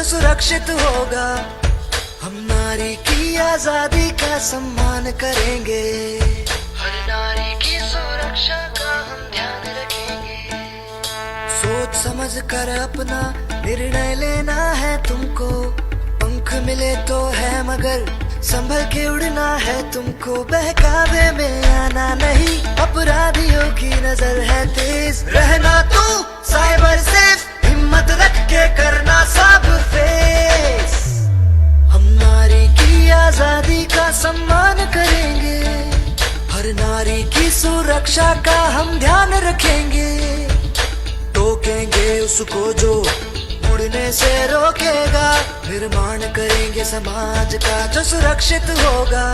सुरक्षित होगा। हम नारी की आजादी का सम्मान करेंगे, हर नारी की सुरक्षा का हम ध्यान रखेंगे। सोच समझ कर अपना निर्णय लेना है तुमको, पंख मिले तो है मगर संभल के उड़ना है तुमको। बहकावे में आना नहीं, अपराधियों की नजर है तेज, रहना तू साइबर सेफ, हिम्मत रख के करना सब फेस। हम नारी की आजादी का सम्मान करेंगे, हर नारी की सुरक्षा का हम ध्यान रखेंगे। टोकेंगे उसको जो उड़ने से रोकेगा, निर्माण करेंगे समाज का जो सुरक्षित होगा।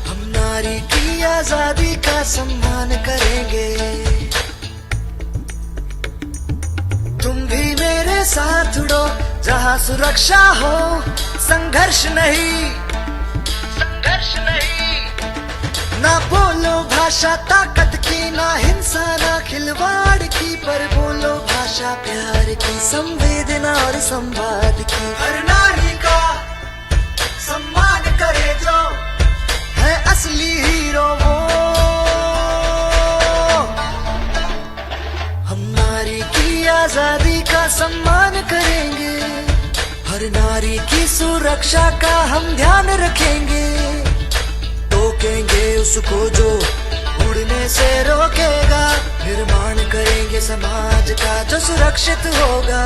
हम नारी की आजादी का सम्मान करेंगे। तुम भी मेरे साथ उड़ो जहाँ सुरक्षा हो, संघर्ष नहीं, संघर्ष नहीं। ना बोलो भाषा ताकत की, ना हिंसा ना खिलवाड़ की, पर बोलो भाषा प्यार की, संवेदना और संवाद की। हर नारी का सम्मान करे जो है असली हीरो वो। हम नारी की आजादी का सम्मान करेंगे, हर नारी की सुरक्षा का हम ध्यान रखेंगे। टोकेंगे उसको जो उड़ने से रोकेगा, निर्माण करेंगे समाज का जो सुरक्षित होगा।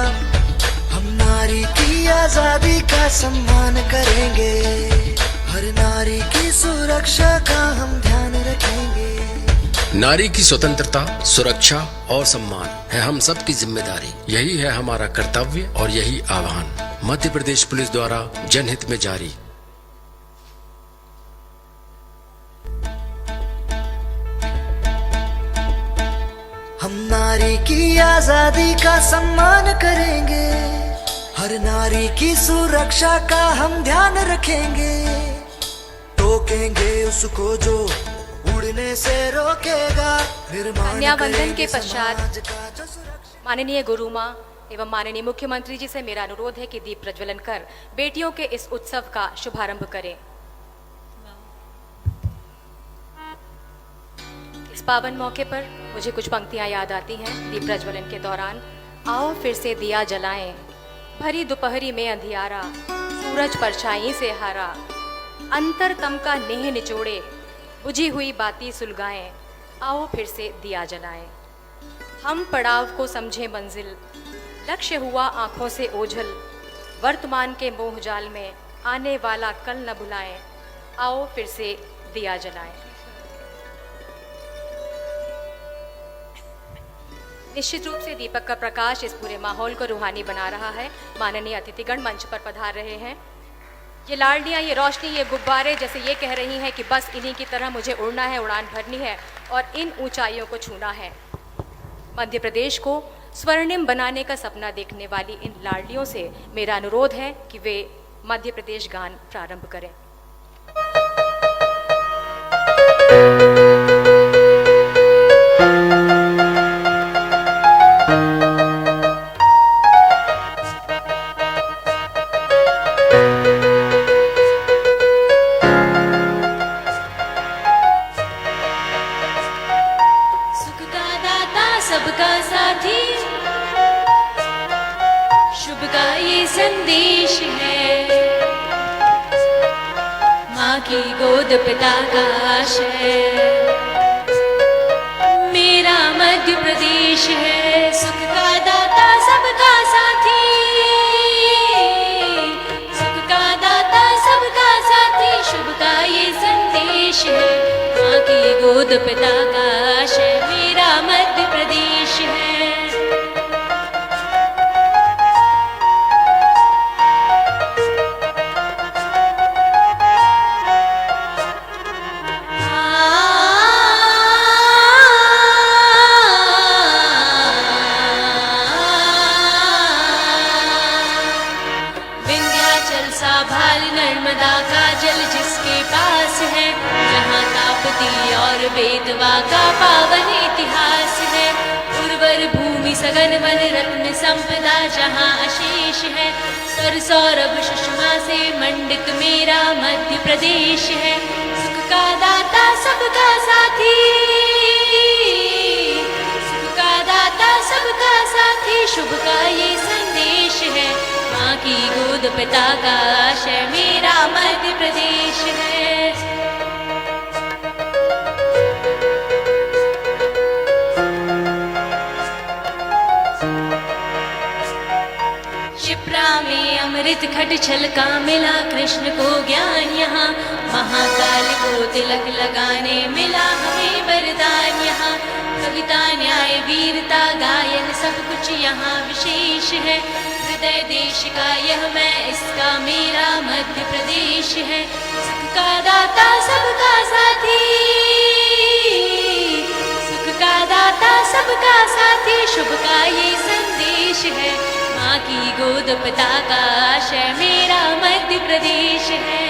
हम नारी की आजादी का सम्मान करेंगे, हर नारी की सुरक्षा का हम ध्यान रखेंगे। नारी की स्वतंत्रता, सुरक्षा और सम्मान है हम सब की जिम्मेदारी। यही है हमारा कर्तव्य और यही आह्वान मध्य प्रदेश पुलिस द्वारा जनहित में जारी। हम नारी की आजादी का सम्मान करेंगे, हर नारी की सुरक्षा का हम ध्यान रखेंगे। टोकेंगे उसको जो उड़ने से रोकेगा, निर्माण कन्यावंदन के पश्चात माननीय गुरु माँ एवं माननीय मुख्यमंत्री जी से मेरा अनुरोध है कि दीप प्रज्वलन कर बेटियों के इस उत्सव का शुभारंभ करें। इस पावन मौके पर मुझे कुछ पंक्तियां याद आती हैं दीप प्रज्वलन के दौरान। आओ फिर से दिया जलाएं, भरी दोपहरी में अंधियारा, सूरज परछाई से हारा, अंतर तम का नेह निचोड़े, बुझी हुई बाती सुलगाएं, आओ फिर से दिया जलाएं। हम पड़ाव को समझे मंजिल, लक्ष्य हुआ आंखों से ओझल, वर्तमान के मोह जाल में आने वाला कल न भुलाएं, आओ फिर से दिया जलाएं। निश्चित रूप से दीपक का प्रकाश इस पूरे माहौल को रूहानी बना रहा है। माननीय अतिथिगण मंच पर पधार रहे हैं। ये लाडलियाँ, ये रोशनी, ये गुब्बारे जैसे ये कह रही हैं कि बस इन्हीं की तरह मुझे उड़ना है, उड़ान भरनी है और इन ऊंचाइयों को छूना है। मध्य प्रदेश को स्वर्णिम बनाने का सपना देखने वाली इन लाडलियों से मेरा अनुरोध है कि वे मध्य प्रदेश गान प्रारंभ करें। सबका साथी, शुभ का ये संदेश है, माँ की गोद पिता का आशय, मेरा मध्य प्रदेश है। सुख का दाता सबका साथी, सुख का दाता सबका साथी, शुभ का ये संदेश है, माँ की गोद पिता का आशय, मेरा मध्य प्रदेश है। विंध्याचल सा भाल नर्मदा का जल जिसके पास है, जहाँ ताप्ती और बेतवा का पावन इतिहास है, उर्वर भूमि सघन वन रत्न संपदा जहाँ अशेष है, कर सौरभ सुषमा से मंडित मेरा मध्य प्रदेश है। सुख का दाता सबका साथी, सुख का दाता सबका साथी, शुभ का ये संदेश है। माँ की गोद पिता का आशय मेरा मध्य प्रदेश है। शिप्रा में अमृत घट छलका मिला कृष्ण को ज्ञान यहाँ। महाकाल को तिलक लगाने मिला हमें वरदान यहाँ। कविता न्याय वीरता गायन सब कुछ यहाँ विशेष है। हृदय देश का यह मैं, इसका मेरा मध्य प्रदेश है। सुख का दाता सबका साथी, सुख का दाता सबका साथी, शुभ का ये संदेश है। माँ की गोद पिता का आशय मेरा मध्य प्रदेश है।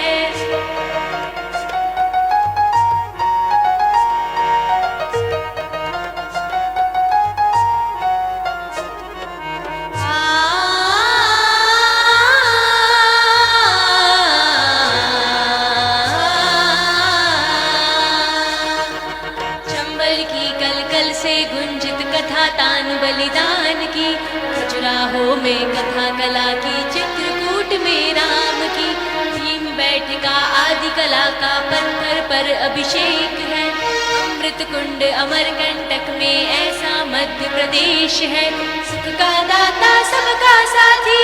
चंबल की कलकल से गुंजित कथा तान बलिदान की, खजुराहो में कथा कला की, चित्रकूट में राम की, भीम बैठका आदि कला का पत्थर पर अभिषेक है। अमृत कुंड अमरकंटक में ऐसा मध्य प्रदेश है। सुख का दाता सबका साथी,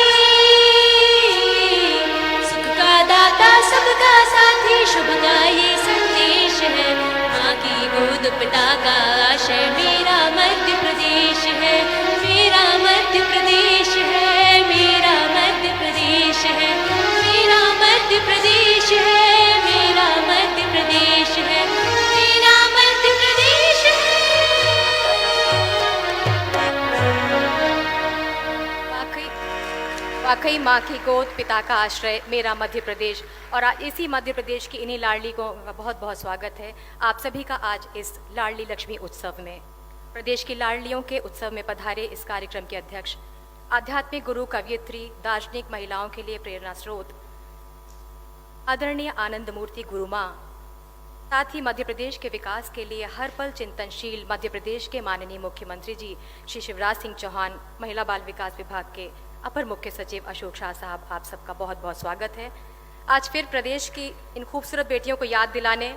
सुख का दाता सबका साथी, शुभ का ये संदेश है। माँ की गोद पिता का आशय मेरा मध्य प्रदेश है। मेरा मध्य प्रदेश है, मेरा मध्य प्रदेश है, मेरा मध्य प्रदेश है, मेरा मध्य प्रदेश है, मेरा मध्य प्रदेश है। वाकई माँ की गोद पिता का आश्रय मेरा मध्य प्रदेश। और इसी मध्य प्रदेश की इन्हीं लाडली को बहुत बहुत स्वागत है आप सभी का आज इस लाडली लक्ष्मी उत्सव में। प्रदेश की लाडलियों के उत्सव में पधारे इस कार्यक्रम के अध्यक्ष, आध्यात्मिक गुरु, कवयित्री, दार्शनिक, महिलाओं के लिए प्रेरणा स्रोत आदरणीय आनंद मूर्ति गुरु माँ, साथ ही मध्य प्रदेश के विकास के लिए हर पल चिंतनशील मध्य प्रदेश के माननीय मुख्यमंत्री जी श्री शिवराज सिंह चौहान, महिला बाल विकास विभाग के अपर मुख्य सचिव अशोक शाह साहब, आप सबका बहुत बहुत स्वागत है। आज फिर प्रदेश की इन खूबसूरत बेटियों को याद दिलाने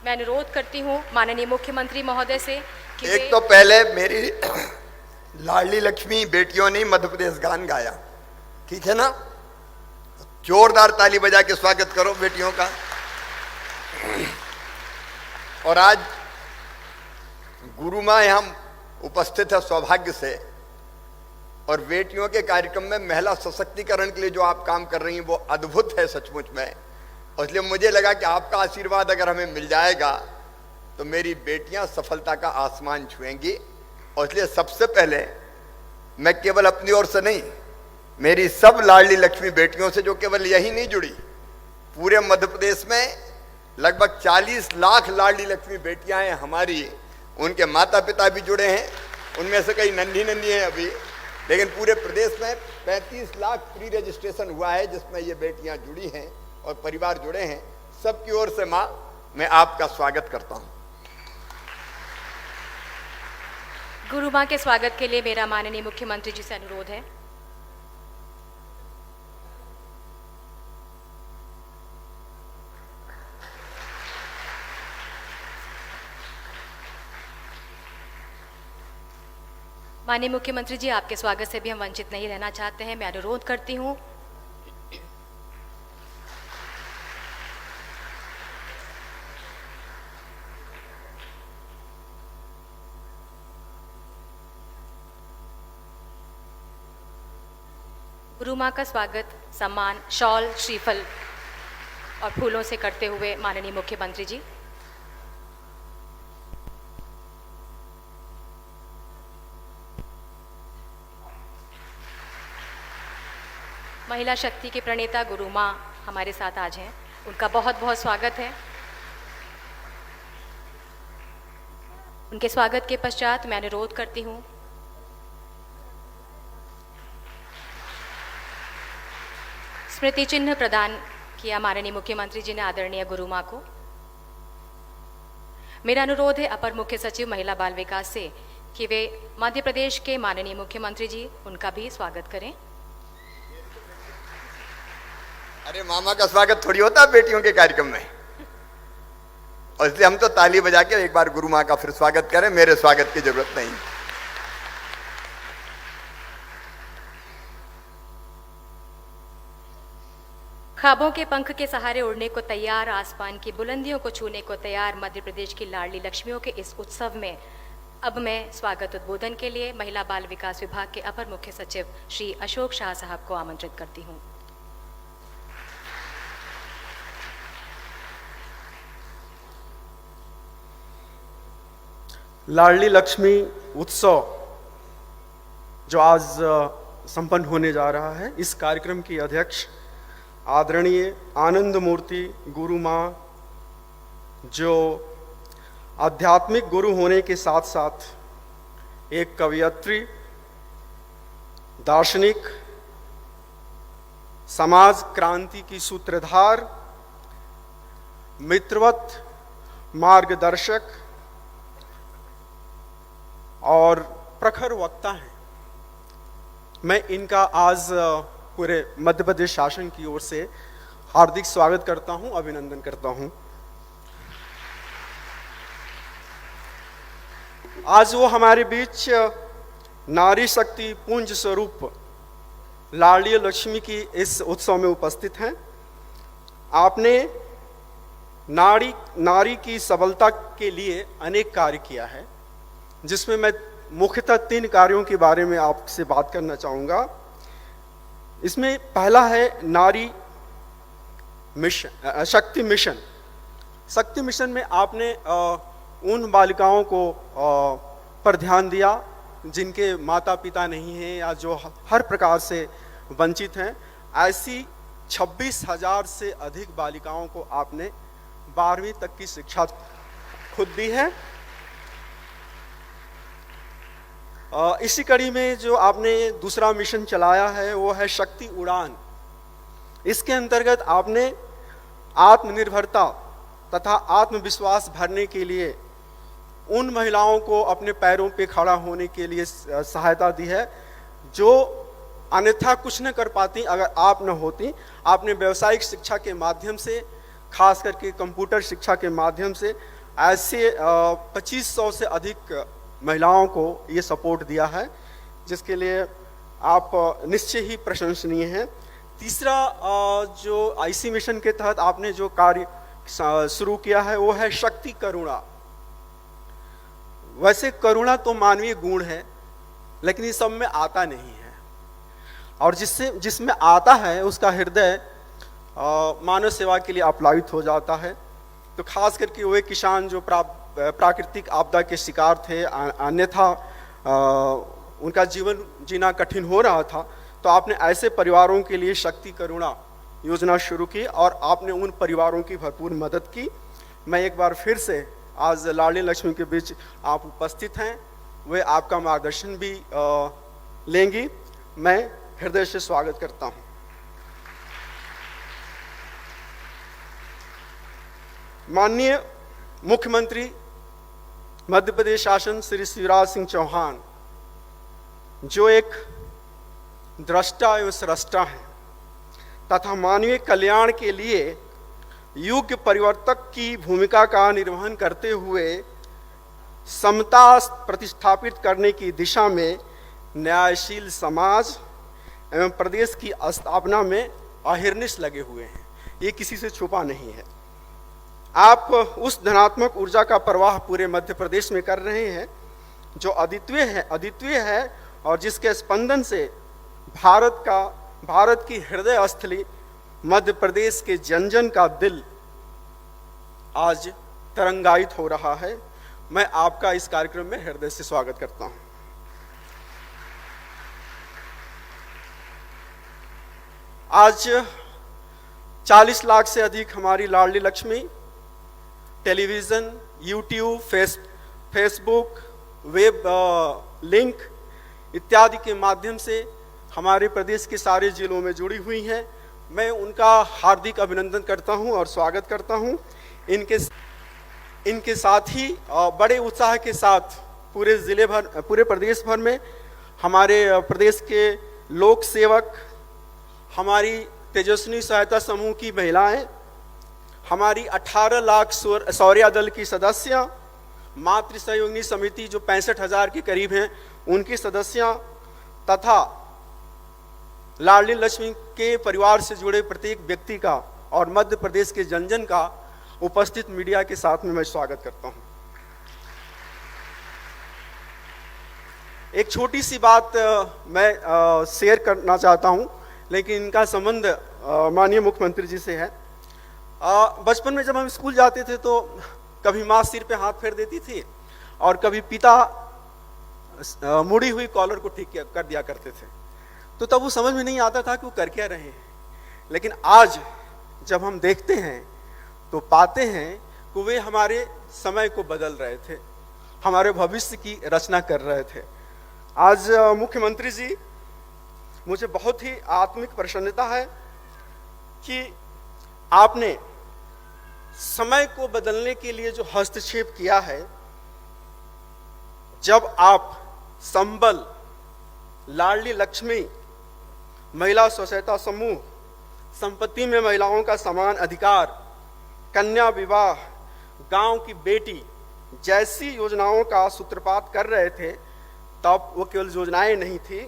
मैं अनुरोध करती हूँ माननीय मुख्यमंत्री महोदय से कि एक तो पहले मेरी लाडली लक्ष्मी बेटियों ने मध्य प्रदेश गान गाया, ठीक है ना? जोरदार ताली बजा के स्वागत करो बेटियों का। और आज गुरु माँ हम उपस्थित है सौभाग्य से, और बेटियों के कार्यक्रम में महिला सशक्तिकरण के लिए जो आप काम कर रही हैं वो अद्भुत है सचमुच में। और इसलिए मुझे लगा कि आपका आशीर्वाद अगर हमें मिल जाएगा तो मेरी बेटियां सफलता का आसमान छुएंगी। और इसलिए सबसे पहले मैं केवल अपनी ओर से नहीं, मेरी सब लाडली लक्ष्मी बेटियों से, जो केवल यही नहीं जुड़ी, पूरे मध्य प्रदेश में लगभग 40 लाख लाडली लक्ष्मी बेटियां हैं हमारी, उनके माता पिता भी जुड़े हैं, उनमें से कई नन्ही नन्ही हैं अभी, लेकिन पूरे प्रदेश में 35 लाख प्री रजिस्ट्रेशन हुआ है जिसमें ये बेटियां जुड़ी हैं और परिवार जुड़े हैं। सबकी ओर से माँ मैं आपका स्वागत करता हूँ। गुरु माँ के स्वागत के लिए मेरा माननीय मुख्यमंत्री जी से अनुरोध है। माननीय मुख्यमंत्री जी, आपके स्वागत से भी हम वंचित नहीं रहना चाहते हैं। मैं अनुरोध करती हूँ गुरु माँ का स्वागत सम्मान, शॉल, श्रीफल और फूलों से करते हुए माननीय मुख्यमंत्री जी। महिला शक्ति की प्रणेता गुरु माँ हमारे साथ आज हैं, उनका बहुत बहुत स्वागत है। उनके स्वागत के पश्चात मैं अनुरोध करती हूँ स्मृति चिन्ह प्रदान किया माननीय मुख्यमंत्री जी ने आदरणीय गुरु माँ को। मेरा अनुरोध है अपर मुख्य सचिव महिला बाल विकास से कि वे मध्य प्रदेश के माननीय मुख्यमंत्री जी उनका भी स्वागत करें। अरे मामा का स्वागत थोड़ी होता है बेटियों के कार्यक्रम में, और इसलिए हम तो ताली बजा के एक बार गुरु माँ का फिर स्वागत करें, मेरे स्वागत की जरूरत नहीं। ख्वाबों के पंख के सहारे उड़ने को तैयार, आसमान की बुलंदियों को छूने को तैयार मध्य प्रदेश की लाडली लक्ष्मियों के इस उत्सव में अब मैं स्वागत उद्बोधन के लिए महिला बाल विकास विभाग के अपर मुख्य सचिव श्री अशोक शाह साहब को आमंत्रित करती हूँ। लाडली लक्ष्मी उत्सव जो आज संपन्न होने जा रहा है, इस कार्यक्रम की अध्यक्ष आदरणीय आनंद मूर्ति गुरु माँ, जो आध्यात्मिक गुरु होने के साथ साथ एक कवयित्री, दार्शनिक, समाज क्रांति की सूत्रधार, मित्रवत मार्गदर्शक और प्रखर वक्ता हैं। मैं इनका आज पूरे मध्य प्रदेश शासन की ओर से हार्दिक स्वागत करता हूं, अभिनंदन करता हूं। आज वो हमारे बीच नारी शक्ति पुंज स्वरूप लाडली लक्ष्मी की इस उत्सव में उपस्थित हैं। आपने नारी की सबलता के लिए अनेक कार्य किया है, जिसमें मैं मुख्यतः 3 कार्यों के बारे में आपसे बात करना चाहूँगा। इसमें पहला है नारी मिशन, शक्ति मिशन। शक्ति मिशन में आपने उन बालिकाओं को पर ध्यान दिया जिनके माता पिता नहीं हैं या जो हर प्रकार से वंचित हैं। ऐसी 26,000 से अधिक बालिकाओं को आपने 12वीं तक की शिक्षा खुद दी है। इसी कड़ी में जो आपने दूसरा मिशन चलाया है वो है शक्ति उड़ान। इसके अंतर्गत आपने आत्मनिर्भरता तथा आत्मविश्वास भरने के लिए उन महिलाओं को अपने पैरों पे खड़ा होने के लिए सहायता दी है, जो अन्यथा कुछ न कर पाती अगर आप न होती। आपने व्यावसायिक शिक्षा के माध्यम से, खास करके कंप्यूटर शिक्षा के माध्यम से ऐसे 2500 से अधिक महिलाओं को ये सपोर्ट दिया है, जिसके लिए आप निश्चय ही प्रशंसनीय हैं। तीसरा जो आईसी मिशन के तहत आपने जो कार्य शुरू किया है वो है शक्ति करुणा। वैसे करुणा तो मानवीय गुण है, लेकिन ये सब में आता नहीं है, और जिसमें आता है उसका हृदय मानव सेवा के लिए अपलायित हो जाता है। तो खास करके वे किसान जो प्राकृतिक आपदा के शिकार थे, अन्यथा उनका जीवन जीना कठिन हो रहा था, तो आपने ऐसे परिवारों के लिए शक्ति करुणा योजना शुरू की और आपने उन परिवारों की भरपूर मदद की। मैं एक बार फिर से आज लाडली लक्ष्मी के बीच आप उपस्थित हैं, वे आपका मार्गदर्शन भी लेंगी। मैं हृदय से स्वागत करता हूं। माननीय मुख्यमंत्री मध्य प्रदेश शासन श्री शिवराज सिंह चौहान, जो एक दृष्टा एवं स्रष्टा हैं तथा मानवीय कल्याण के लिए युग परिवर्तक की भूमिका का निर्वहन करते हुए समता प्रतिष्ठापित करने की दिशा में न्यायशील समाज एवं प्रदेश की स्थापना में अहिर्निश लगे हुए हैं। ये किसी से छुपा नहीं है। आप उस धनात्मक ऊर्जा का प्रवाह पूरे मध्य प्रदेश में कर रहे हैं, जो अद्वितीय है और जिसके स्पंदन से भारत की हृदय स्थली मध्य प्रदेश के जन जन का दिल आज तरंगायित हो रहा है। मैं आपका इस कार्यक्रम में हृदय से स्वागत करता हूं। आज 40 लाख से अधिक हमारी Ladli Laxmi television, YouTube, Facebook, web link इत्यादि के माध्यम से हमारे प्रदेश के सारे जिलों में जुड़ी हुई हैं मैं उनका हार्दिक अभिनंदन करता हूं और स्वागत करता हूं। इनके साथ ही बड़े उत्साह के साथ पूरे प्रदेश भर में हमारे प्रदेश के लोक सेवक, हमारी तेजस्विनी सहायता समूह की महिलाएं, हमारी 18 लाख शौर्य दल की सदस्यां, मातृ सहयोगिनी समिति जो 65,000 के करीब हैं उनकी सदस्यां, तथा लाडली लक्ष्मी के परिवार से जुड़े प्रत्येक व्यक्ति का और मध्य प्रदेश के जन जन का उपस्थित मीडिया के साथ में मैं स्वागत करता हूं। एक छोटी सी बात मैं शेयर करना चाहता हूं, लेकिन इनका संबंध माननीय मुख्यमंत्री जी से है। बचपन में जब हम स्कूल जाते थे तो कभी माँ सिर पे हाथ फेर देती थी और कभी पिता मुड़ी हुई कॉलर को ठीक कर दिया करते थे। तो तब वो समझ में नहीं आता था कि वो कर क्या रहे हैं, लेकिन आज जब हम देखते हैं तो पाते हैं कि वे हमारे समय को बदल रहे थे, हमारे भविष्य की रचना कर रहे थे। आज मुख्यमंत्री जी, मुझे बहुत ही आत्मिक प्रसन्नता है कि आपने समय को बदलने के लिए जो हस्तक्षेप किया है, जब आप संबल, लाडली लक्ष्मी महिला स्वसहायता समूह, संपत्ति में महिलाओं का समान अधिकार, कन्या विवाह, गांव की बेटी जैसी योजनाओं का सूत्रपात कर रहे थे, तब वो केवल योजनाएं नहीं थी,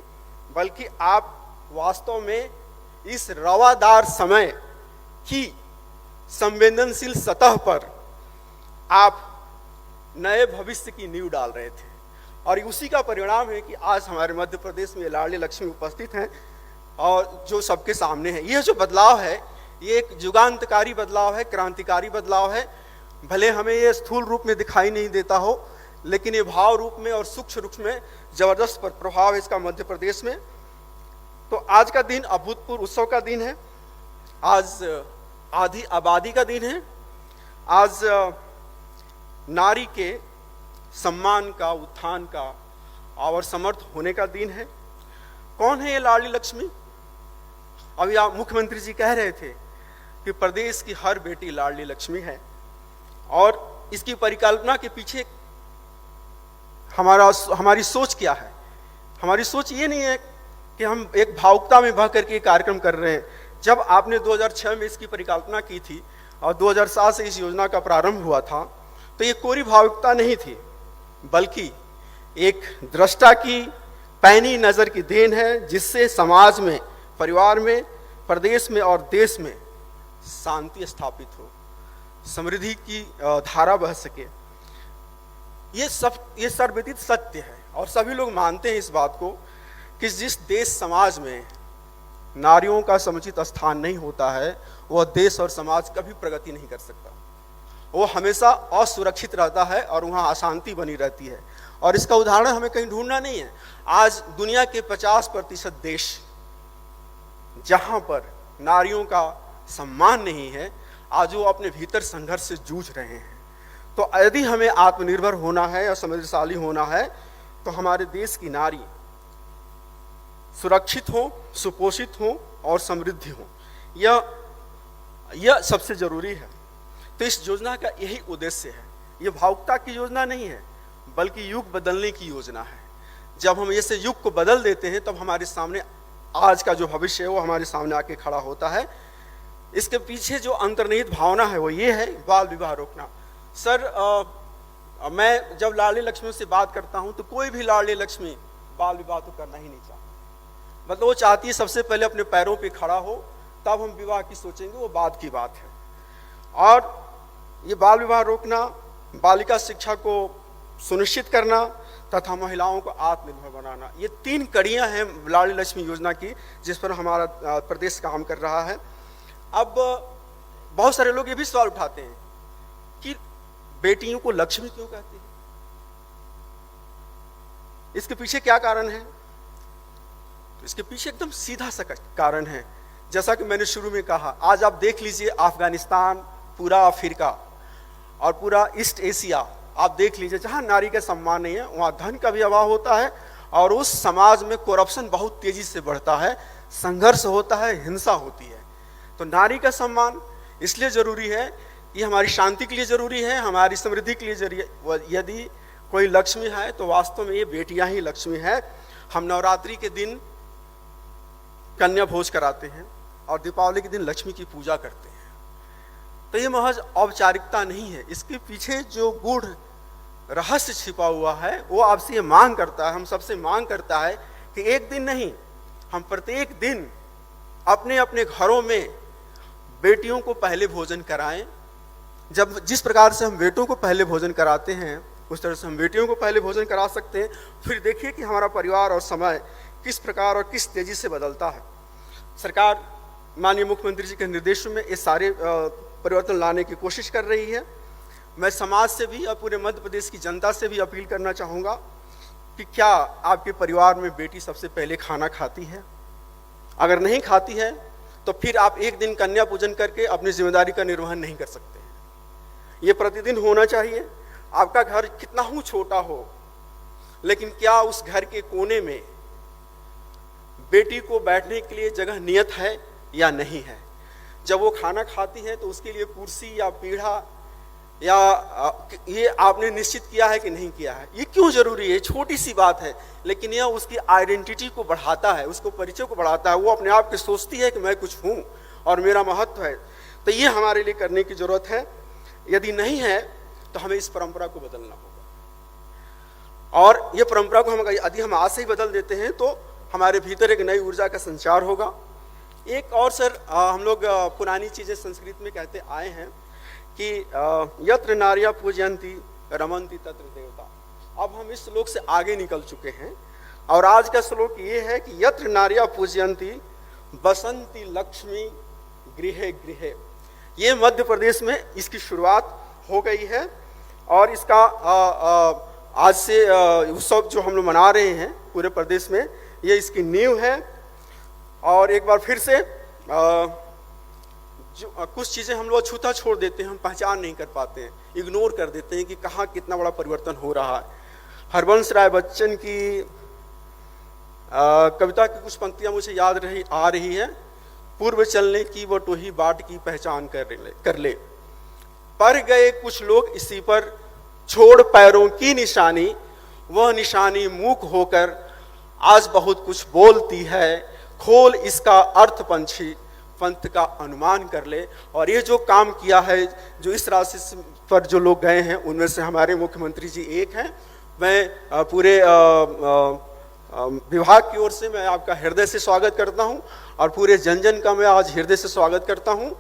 बल्कि आप वास्तव में इस रवादार समय की संवेदनशील सतह पर आप नए भविष्य की नींव डाल रहे थे। और उसी का परिणाम है कि आज हमारे मध्य प्रदेश में लाडली लक्ष्मी उपस्थित हैं और जो सबके सामने है। यह जो बदलाव है, ये एक युगांतकारी बदलाव है, क्रांतिकारी बदलाव है। भले हमें ये स्थूल रूप में दिखाई नहीं देता हो, लेकिन ये भाव रूप में और सूक्ष्म रूप में जबरदस्त प्रभाव है इसका मध्य प्रदेश में। तो आज का दिन अभूतपूर्व उत्सव का दिन है, आज आधी आबादी का दिन है, आज नारी के सम्मान का, उत्थान का और समर्थ होने का दिन है। कौन है ये लाडली लक्ष्मी? अभी आप मुख्यमंत्री जी कह रहे थे कि प्रदेश की हर बेटी लाडली लक्ष्मी है, और इसकी परिकल्पना के पीछे हमारी सोच क्या है? हमारी सोच ये नहीं है कि हम एक भावुकता में बह करके कार्यक्रम कर रहे हैं। जब आपने 2006 में इसकी परिकल्पना की थी और 2007 से इस योजना का प्रारंभ हुआ था, तो ये कोरी भावुकता नहीं थी, बल्कि एक दृष्टा की पैनी नजर की देन है, जिससे समाज में, परिवार में, प्रदेश में और देश में शांति स्थापित हो, समृद्धि की धारा बह सके। ये सर्वविदित सत्य है और सभी लोग मानते हैं इस बात को कि जिस देश समाज में नारियों का समुचित स्थान नहीं होता है, वह देश और समाज कभी प्रगति नहीं कर सकता। वो हमेशा असुरक्षित रहता है और वहाँ अशांति बनी रहती है। और इसका उदाहरण हमें कहीं ढूंढना नहीं है। आज दुनिया के 50% देश जहाँ पर नारियों का सम्मान नहीं है, आज वो अपने भीतर संघर्ष से जूझ रहे हैं। तो यदि हमें आत्मनिर्भर होना है और समृद्धशाली होना है, तो हमारे देश की नारी सुरक्षित हो, सुपोषित हो और समृद्धि हो, यह सबसे जरूरी है। तो इस योजना का यही उद्देश्य है। यह भावुकता की योजना नहीं है, बल्कि युग बदलने की योजना है। जब हम ऐसे युग को बदल देते हैं, तब हमारे सामने आज का जो भविष्य है वो हमारे सामने आके खड़ा होता है। इसके पीछे जो अंतर्निहित भावना है वो ये है, बाल विवाह रोकना। सर, मैं जब लाडली लक्ष्मी से बात करता हूं तो कोई भी लाडली लक्ष्मी बाल विवाह तो करना ही नहीं चाहती। मतलब वो चाहती है सबसे पहले अपने पैरों पे खड़ा हो, तब हम विवाह की सोचेंगे, वो बाद की बात है। और ये बाल विवाह रोकना, बालिका शिक्षा को सुनिश्चित करना तथा महिलाओं को आत्मनिर्भर बनाना, ये 3 कड़ियां हैं लाडली लक्ष्मी योजना की, जिस पर हमारा प्रदेश काम कर रहा है। अब बहुत सारे लोग ये भी सवाल उठाते हैं कि बेटियों को लक्ष्मी क्यों कहते हैं, इसके पीछे क्या कारण है? तो इसके पीछे एकदम सीधा सा कारण है। जैसा कि मैंने शुरू में कहा, आज आप देख लीजिए अफगानिस्तान, पूरा अफ्रीका और पूरा ईस्ट एशिया, आप देख लीजिए, जहां नारी का सम्मान नहीं है वहां धन का भी अभाव होता है और उस समाज में करप्शन बहुत तेजी से बढ़ता है, संघर्ष होता है, हिंसा होती है। तो नारी का सम्मान इसलिए जरूरी है कि हमारी शांति के लिए जरूरी है, हमारी समृद्धि के लिए जरूरी। यदि कोई लक्ष्मी है तो वास्तव में ये बेटियां ही लक्ष्मी है। हम नवरात्रि के दिन कन्या भोज कराते हैं और दीपावली के दिन लक्ष्मी की पूजा करते हैं। तो ये महज औपचारिकता नहीं है, इसके पीछे जो गूढ़ रहस्य छिपा हुआ है वो आपसे ये मांग करता है, हम सबसे मांग करता है कि एक दिन नहीं, हम प्रत्येक दिन अपने अपने घरों में बेटियों को पहले भोजन कराएं। जब जिस प्रकार से हम बेटों को पहले भोजन कराते हैं उस तरह से हम बेटियों को पहले भोजन करा सकते हैं। फिर देखिए कि हमारा परिवार और समय किस प्रकार और किस तेजी से बदलता है। सरकार माननीय मुख्यमंत्री जी के निर्देशों में ये सारे परिवर्तन लाने की कोशिश कर रही है। मैं समाज से भी और पूरे मध्य प्रदेश की जनता से भी अपील करना चाहूँगा कि क्या आपके परिवार में बेटी सबसे पहले खाना खाती है? अगर नहीं खाती है तो फिर आप एक दिन कन्या पूजन करके अपनी जिम्मेदारी का निर्वहन नहीं कर सकते हैं। ये प्रतिदिन होना चाहिए। आपका घर कितना ही छोटा हो, लेकिन क्या उस घर के कोने में बेटी को बैठने के लिए जगह नियत है या नहीं है? जब वो खाना खाती है तो उसके लिए कुर्सी या पीढ़ा या ये आपने निश्चित किया है कि नहीं किया है? ये क्यों जरूरी है? छोटी सी बात है, लेकिन यह उसकी आइडेंटिटी को बढ़ाता है, उसको परिचय को बढ़ाता है। वो अपने आप की सोचती है कि मैं कुछ हूँ और मेरा महत्व है। तो ये हमारे लिए करने की जरूरत है। यदि नहीं है तो हमें इस परंपरा को बदलना होगा, और ये परंपरा को यदि हम आज से ही बदल देते हैं तो हमारे भीतर एक नई ऊर्जा का संचार होगा। एक और सर, हम लोग पुरानी चीजें संस्कृत में कहते आए हैं कि यत्र नार्या पूजयंती रमन्ति तत्र देवता। अब हम इस श्लोक से आगे निकल चुके हैं और आज का श्लोक ये है कि यत्र नार्या पूजयंती बसंती लक्ष्मी गृहे गृहे। ये मध्य प्रदेश में इसकी शुरुआत हो गई है और इसका आज से उत्सव जो हम लोग मना रहे हैं पूरे प्रदेश में, ये इसकी नींव है। और एक बार फिर से जो कुछ चीज़ें हम लोग छूता छोड़ देते हैं, हम पहचान नहीं कर पाते हैं, इग्नोर कर देते हैं कि कहाँ कितना बड़ा परिवर्तन हो रहा है। हरबंस राय बच्चन की कविता की कुछ पंक्तियाँ मुझे याद आ रही है। पूर्व चलने की वो टोही बाट की पहचान कर ले, पर गए कुछ लोग इसी पर, छोड़ पैरों की निशानी, वह निशानी मूक होकर आज बहुत कुछ बोलती है। खोल इसका अर्थ पंछी, पंथ का अनुमान कर ले। और ये जो काम किया है, जो इस राशि पर जो लोग गए हैं, उनमें से हमारे मुख्यमंत्री जी एक हैं। मैं पूरे विभाग की ओर से मैं आपका हृदय से स्वागत करता हूं और पूरे जन जन का मैं आज हृदय से स्वागत करता हूं।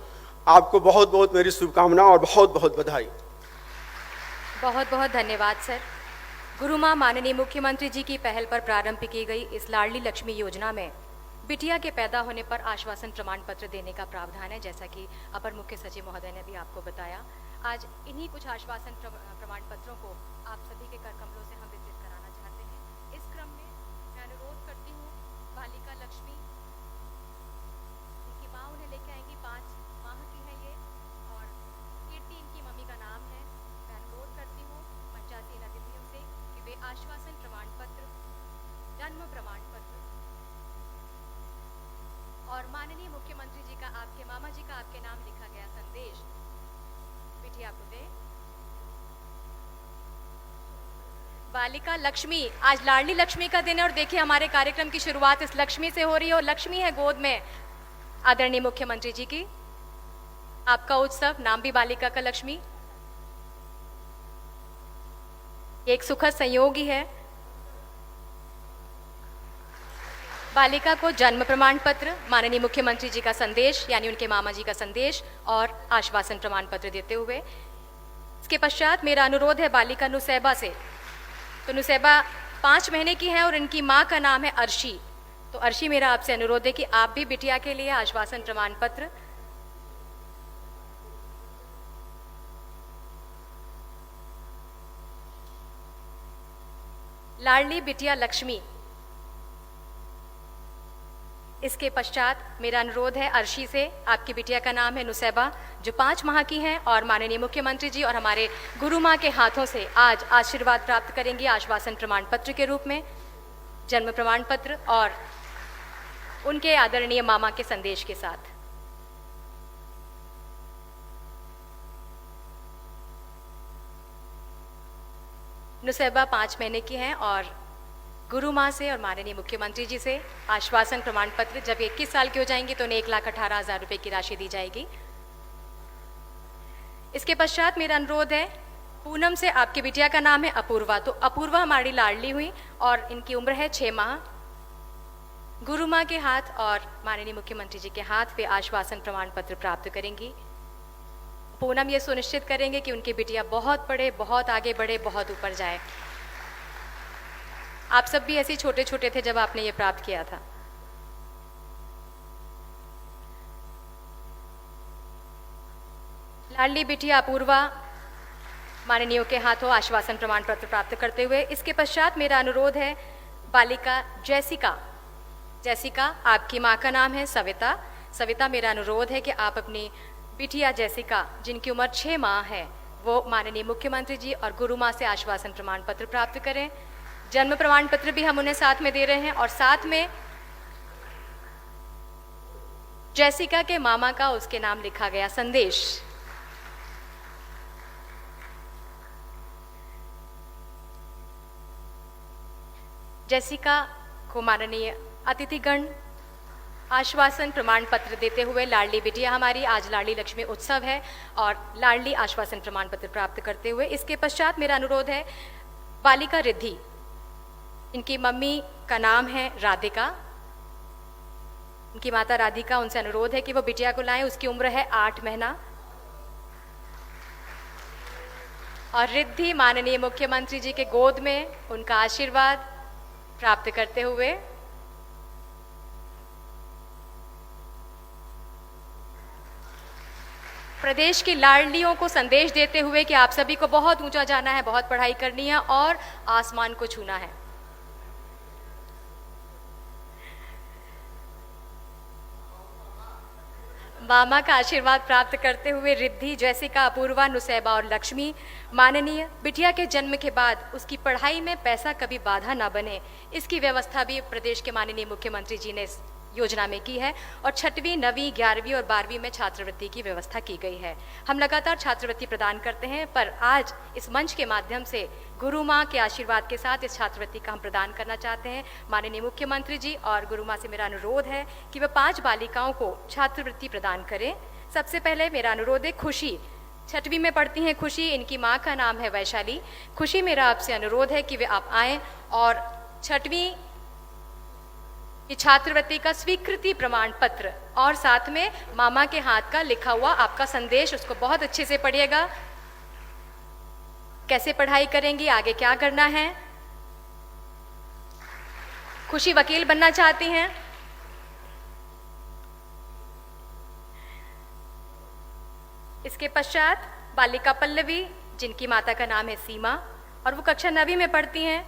आपको बहुत बहुत मेरी शुभकामना और बहुत बहुत बधाई। बहुत बहुत धन्यवाद सर। गुरु माँ माननीय मुख्यमंत्री जी की पहल पर प्रारंभ की गई इस लाडली लक्ष्मी योजना में बिटिया के पैदा होने पर आश्वासन प्रमाण पत्र देने का प्रावधान है, जैसा कि अपर मुख्य सचिव महोदय ने भी आपको बताया। आज इन्हीं कुछ आश्वासन प्रमाण पत्रों को आप सभी के कर कमलों से हम वितरित कराना चाहते हैं। इस क्रम में मैं अनुरोध करती हूँ बालिका लक्ष्मी, इनकी माँ उन्हें लेके आएंगी, 5 माह की है ये, और कीर्ति इनकी मम्मी का नाम है। मैं अनुरोध करती हूँ पंचायती अतिथियों से कि वे आश्वासन प्रमाण पत्र, जन्म प्रमाण पत्र और माननीय मुख्यमंत्री जी का, आपके मामा जी का आपके नाम लिखा गया संदेश बिटिया को दें। बालिका लक्ष्मी, आज लाडली लक्ष्मी का दिन है और देखिए हमारे कार्यक्रम की शुरुआत इस लक्ष्मी से हो रही है और लक्ष्मी है गोद में आदरणीय मुख्यमंत्री जी की। आपका उत्सव नाम भी बालिका का लक्ष्मी, एक सुखद संयोग ही है। बालिका को जन्म प्रमाण पत्र, माननीय मुख्यमंत्री जी का संदेश यानी उनके मामा जी का संदेश और आश्वासन प्रमाण पत्र देते हुए, इसके पश्चात मेरा अनुरोध है बालिका नुसैबा से। तो नुसैबा 5 महीने की है और इनकी माँ का नाम है अर्शी। तो अर्शी, मेरा आपसे अनुरोध है कि आप भी बिटिया के लिए आश्वासन प्रमाण पत्र। लाडली बिटिया लक्ष्मी। इसके पश्चात मेरा अनुरोध है अर्शी से, आपकी बिटिया का नाम है नुसैबा, जो 5 माह की हैं और माननीय मुख्यमंत्री जी और हमारे गुरु माँ के हाथों से आज आशीर्वाद प्राप्त करेंगी आश्वासन प्रमाण पत्र के रूप में, जन्म प्रमाण पत्र और उनके आदरणीय मामा के संदेश के साथ। नुसैबा 5 महीने की हैं और गुरु माँ से और माननीय मुख्यमंत्री जी से आश्वासन प्रमाण पत्र जब 21 साल की हो जाएंगी तो उन्हें 1,18,000 रुपये की राशि दी जाएगी। इसके पश्चात मेरा अनुरोध है, पूनम से आपकी बिटिया का नाम है अपूर्वा, तो अपूर्वा हमारी लाडली हुई और इनकी उम्र है 6 माह। गुरु माँ के हाथ और माननीय मुख्यमंत्री जी के हाथ वे आश्वासन प्रमाण पत्र प्राप्त करेंगी। पूनम ये सुनिश्चित करेंगे कि उनकी बिटिया बहुत पढ़े, बहुत आगे बढ़े, बहुत ऊपर जाए। आप सब भी ऐसे छोटे छोटे थे जब आपने ये प्राप्त किया था। लाडली बिटिया अपूर्वा माननीयों के हाथों आश्वासन प्रमाण पत्र प्राप्त करते हुए, इसके पश्चात मेरा अनुरोध है बालिका जैसिका। जैसिका, आपकी माँ का नाम है सविता। सविता, मेरा अनुरोध है कि आप अपनी बिटिया जैसिका, जिनकी उम्र 6 माह है, वो माननीय मुख्यमंत्री जी और गुरु माँ से आश्वासन प्रमाण पत्र प्राप्त करें। जन्म प्रमाण पत्र भी हम उन्हें साथ में दे रहे हैं और साथ में जैसिका के मामा का उसके नाम लिखा गया संदेश। जैसिका को माननीय अतिथिगण आश्वासन प्रमाण पत्र देते हुए, लाडली बिटिया हमारी, आज लाडली लक्ष्मी उत्सव है और लाडली आश्वासन प्रमाण पत्र प्राप्त करते हुए, इसके पश्चात मेरा अनुरोध है बालिका रिद्धि। इनकी मम्मी का नाम है राधिका, उनकी माता राधिका, उनसे अनुरोध है कि वो बिटिया को लाएं। उसकी उम्र है 8 महीना। और रिद्धि माननीय मुख्यमंत्री जी के गोद में उनका आशीर्वाद प्राप्त करते हुए प्रदेश की लाडलियों को संदेश देते हुए कि आप सभी को बहुत ऊंचा जाना है, बहुत पढ़ाई करनी है और आसमान को छूना है। मामा का आशीर्वाद प्राप्त करते हुए रिद्धि, जैसिका, अपूर्वा, नुसैबा और लक्ष्मी माननीय बिटिया के जन्म के बाद उसकी पढ़ाई में पैसा कभी बाधा ना बने, इसकी व्यवस्था भी प्रदेश के माननीय मुख्यमंत्री जी ने इस योजना में की है। और 6वीं, 9वीं, 11वीं और 12वीं में छात्रवृत्ति की व्यवस्था की गई है। हम लगातार छात्रवृत्ति प्रदान करते हैं, पर आज इस मंच के माध्यम से गुरु माँ के आशीर्वाद के साथ इस छात्रवृत्ति का हम प्रदान करना चाहते हैं। माननीय मुख्यमंत्री जी और गुरु माँ से मेरा अनुरोध है कि वह 5 बालिकाओं को छात्रवृत्ति प्रदान करें। सबसे पहले मेरा अनुरोध है खुशी, 6वीं में पढ़ती हैं खुशी, इनकी माँ का नाम है वैशाली। खुशी, मेरा आपसे अनुरोध है कि वे आप आएँ और 6वीं की छात्रवृत्ति का स्वीकृति प्रमाण पत्र और साथ में मामा के हाथ का लिखा हुआ आपका संदेश, उसको बहुत अच्छे से पढ़िएगा। कैसे पढ़ाई करेंगी, आगे क्या करना है। खुशी वकील बनना चाहती हैं। इसके पश्चात बालिका पल्लवी, जिनकी माता का नाम है सीमा और वो कक्षा 9वीं में पढ़ती हैं।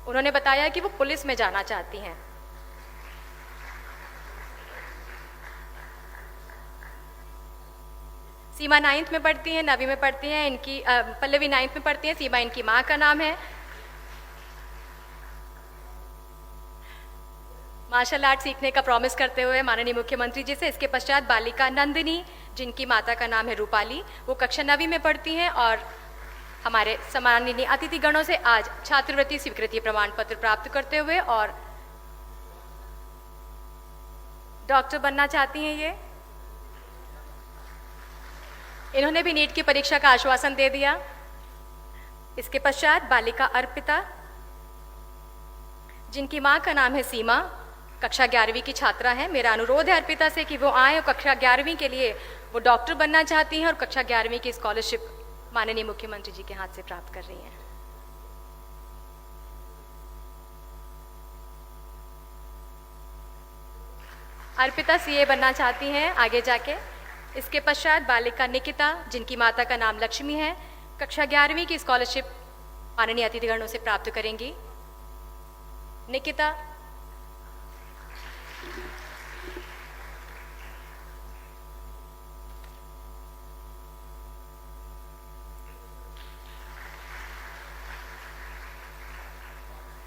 उन्होंने बताया कि वो पुलिस में जाना चाहती हैं। सीमा 9th में पढ़ती हैं, 9वीं में पढ़ती हैं। इनकी पल्लवी 9th में पढ़ती हैं। सीमा इनकी माँ का नाम है। मार्शल आर्ट सीखने का प्रॉमिस करते हुए माननीय मुख्यमंत्री जी से। इसके पश्चात बालिका नंदिनी, जिनकी माता का नाम है रूपाली, वो कक्षा 9वीं में पढ़ती हैं और हमारे सम्माननीय अतिथिगणों से आज छात्रवृत्ति स्वीकृति प्रमाण पत्र प्राप्त करते हुए और डॉक्टर बनना चाहती हैं। ये इन्होंने भी नीट की परीक्षा का आश्वासन दे दिया। इसके पश्चात बालिका अर्पिता, जिनकी मां का नाम है सीमा, कक्षा 11वीं की छात्रा है। मेरा अनुरोध है अर्पिता से कि वो आए और कक्षा 11वीं के लिए वो डॉक्टर बनना चाहती हैं और कक्षा 11वीं की स्कॉलरशिप माननीय मुख्यमंत्री जी के हाथ से प्राप्त कर रही हैं। अर्पिता सीए बनना चाहती हैं आगे जाके। इसके पश्चात बालिका निकिता, जिनकी माता का नाम लक्ष्मी है, कक्षा 11वीं की स्कॉलरशिप माननीय अतिथिगणों से प्राप्त करेंगी। निकिता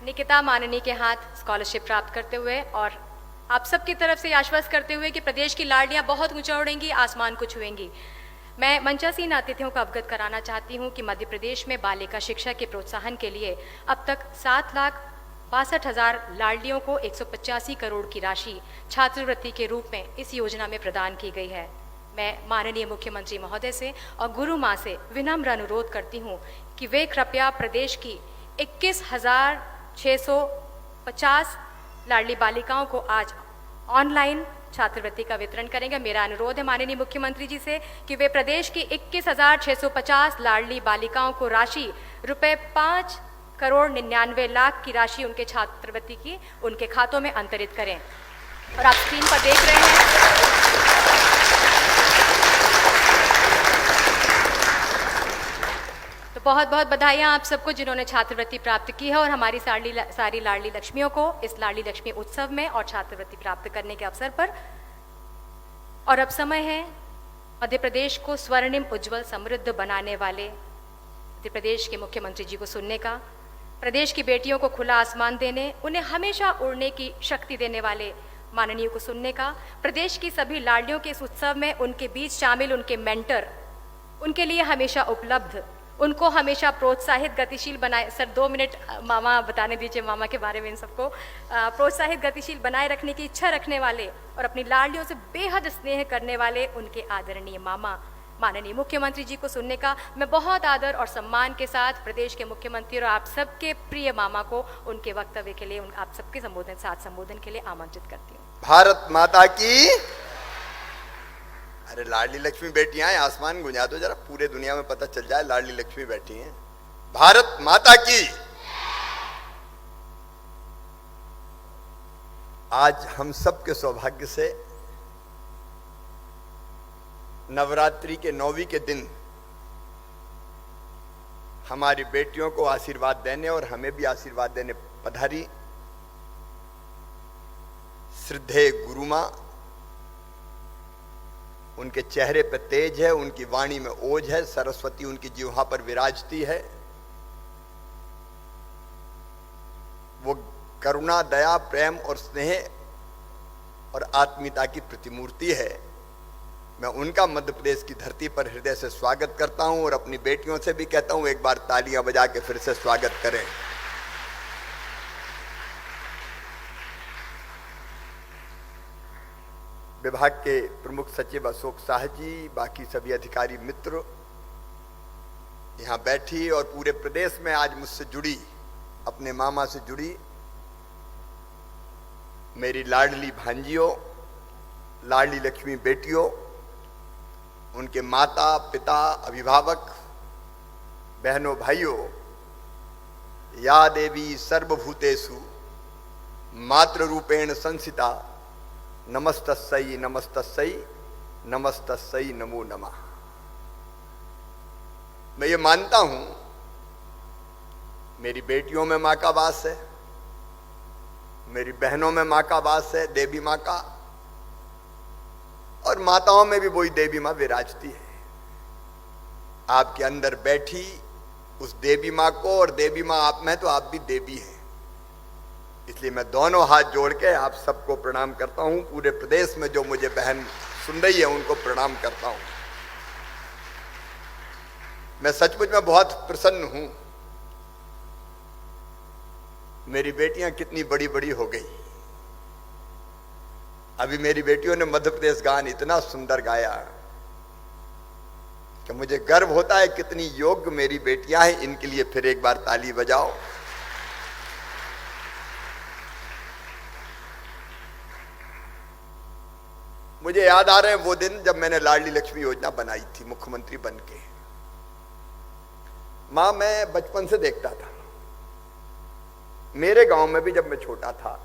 निकिता माननीय के हाथ स्कॉलरशिप प्राप्त करते हुए और आप सबकी तरफ से आश्वस्त करते हुए कि प्रदेश की लाडलियां बहुत ऊंचा उड़ेंगी, आसमान को छुएंगी। मैं मंचासीन अतिथियों को अवगत कराना चाहती हूं कि मध्य प्रदेश में बालिका शिक्षा के प्रोत्साहन के लिए अब तक 7,62,000 लाडलियों को 185 करोड़ की राशि छात्रवृत्ति के रूप में इस योजना में प्रदान की गई है। मैं माननीय मुख्यमंत्री महोदय से और गुरु माँ से विनम्र अनुरोध करती हूँ कि वे कृपया प्रदेश की 21,650 लाडली बालिकाओं को आज ऑनलाइन छात्रवृत्ति का वितरण करेंगे। मेरा अनुरोध है माननीय मुख्यमंत्री जी से कि वे प्रदेश की 21,650 लाडली बालिकाओं को राशि रुपए 5,99,00,000 की राशि उनके छात्रवृत्ति की उनके खातों में अंतरित करें। और आप स्क्रीन पर देख रहे हैं तो बहुत बहुत बधाइयाँ आप सबको जिन्होंने छात्रवृत्ति प्राप्त की है और हमारी सारी लाडली लक्ष्मियों को इस लाडली लक्ष्मी उत्सव में और छात्रवृत्ति प्राप्त करने के अवसर पर। और अब समय है मध्य प्रदेश को स्वर्णिम उज्जवल समृद्ध बनाने वाले मध्य प्रदेश के मुख्यमंत्री जी को सुनने का, प्रदेश की बेटियों को खुला आसमान देने, उन्हें हमेशा उड़ने की शक्ति देने वाले माननीय को सुनने का, प्रदेश की सभी लाडलियों के इस उत्सव में उनके बीच शामिल उनके मेंटर उनके लिए हमेशा उपलब्ध, उनको हमेशा प्रोत्साहित गतिशील बनाए। सर 2 मिनट मामा बताने दीजिए मामा के बारे में। इन सबको प्रोत्साहित गतिशील बनाए रखने की इच्छा रखने वाले और अपनी लाडलियों से बेहद स्नेह करने वाले उनके आदरणीय मामा माननीय मुख्यमंत्री जी को सुनने का मैं बहुत आदर और सम्मान के साथ प्रदेश के मुख्यमंत्री और आप सबके प्रिय मामा को उनके वक्तव्य के लिए आप सबके संबोधन के लिए आमंत्रित करती हूँ। भारत माता की। अरे लाडली लक्ष्मी बेटियां हैं, आसमान गुंजा दो जरा, पूरे दुनिया में पता चल जाए लाडली लक्ष्मी बैठी हैं। भारत माता की। आज हम सब के सौभाग्य से नवरात्रि के 9वीं के दिन हमारी बेटियों को आशीर्वाद देने और हमें भी आशीर्वाद देने पधारी श्रद्धेय गुरु मां। उनके चेहरे पर तेज है, उनकी वाणी में ओज है, सरस्वती उनकी जिह्वा पर विराजती है। वो करुणा, दया, प्रेम और स्नेह और आत्मीयता की प्रतिमूर्ति है। मैं उनका मध्य प्रदेश की धरती पर हृदय से स्वागत करता हूं और अपनी बेटियों से भी कहता हूं एक बार तालियां बजा के फिर से स्वागत करें। विभाग के प्रमुख सचिव अशोक शाह जी, बाकी सभी अधिकारी मित्र यहां बैठी और पूरे प्रदेश में आज मुझसे जुड़ी, अपने मामा से जुड़ी मेरी लाडली भांजियों, लाडली लक्ष्मी बेटियों, उनके माता पिता, अभिभावक, बहनों, भाइयों, या देवी सर्वभूतेषु मातृरूपेण संस्थिता नमस्तस्यै नमस्तस्यै नमस्तस्यै नमो नमः। मैं ये मानता हूं मेरी बेटियों में मां का वास है, मेरी बहनों में मां का वास है, देवी मां का, और माताओं में भी वही देवी मां विराजती है। आपके अंदर बैठी उस देवी मां को, और देवी मां आप में, तो आप भी देवी हैं। इसलिए मैं दोनों हाथ जोड़ के आप सबको प्रणाम करता हूं। पूरे प्रदेश में जो मुझे बहन सुन रही है उनको प्रणाम करता हूं। मैं सचमुच में बहुत प्रसन्न हूं। मेरी बेटियां कितनी बड़ी बड़ी हो गई। अभी मेरी बेटियों ने मध्य प्रदेश गान इतना सुंदर गाया कि मुझे गर्व होता है कितनी योग्य मेरी बेटियां हैं। इनके लिए फिर एक बार ताली बजाओ। मुझे याद आ रहे हैं वो दिन जब मैंने लाडली लक्ष्मी योजना बनाई थी मुख्यमंत्री बनके। मां, मैं बचपन से देखता था, मेरे गांव में भी जब मैं छोटा था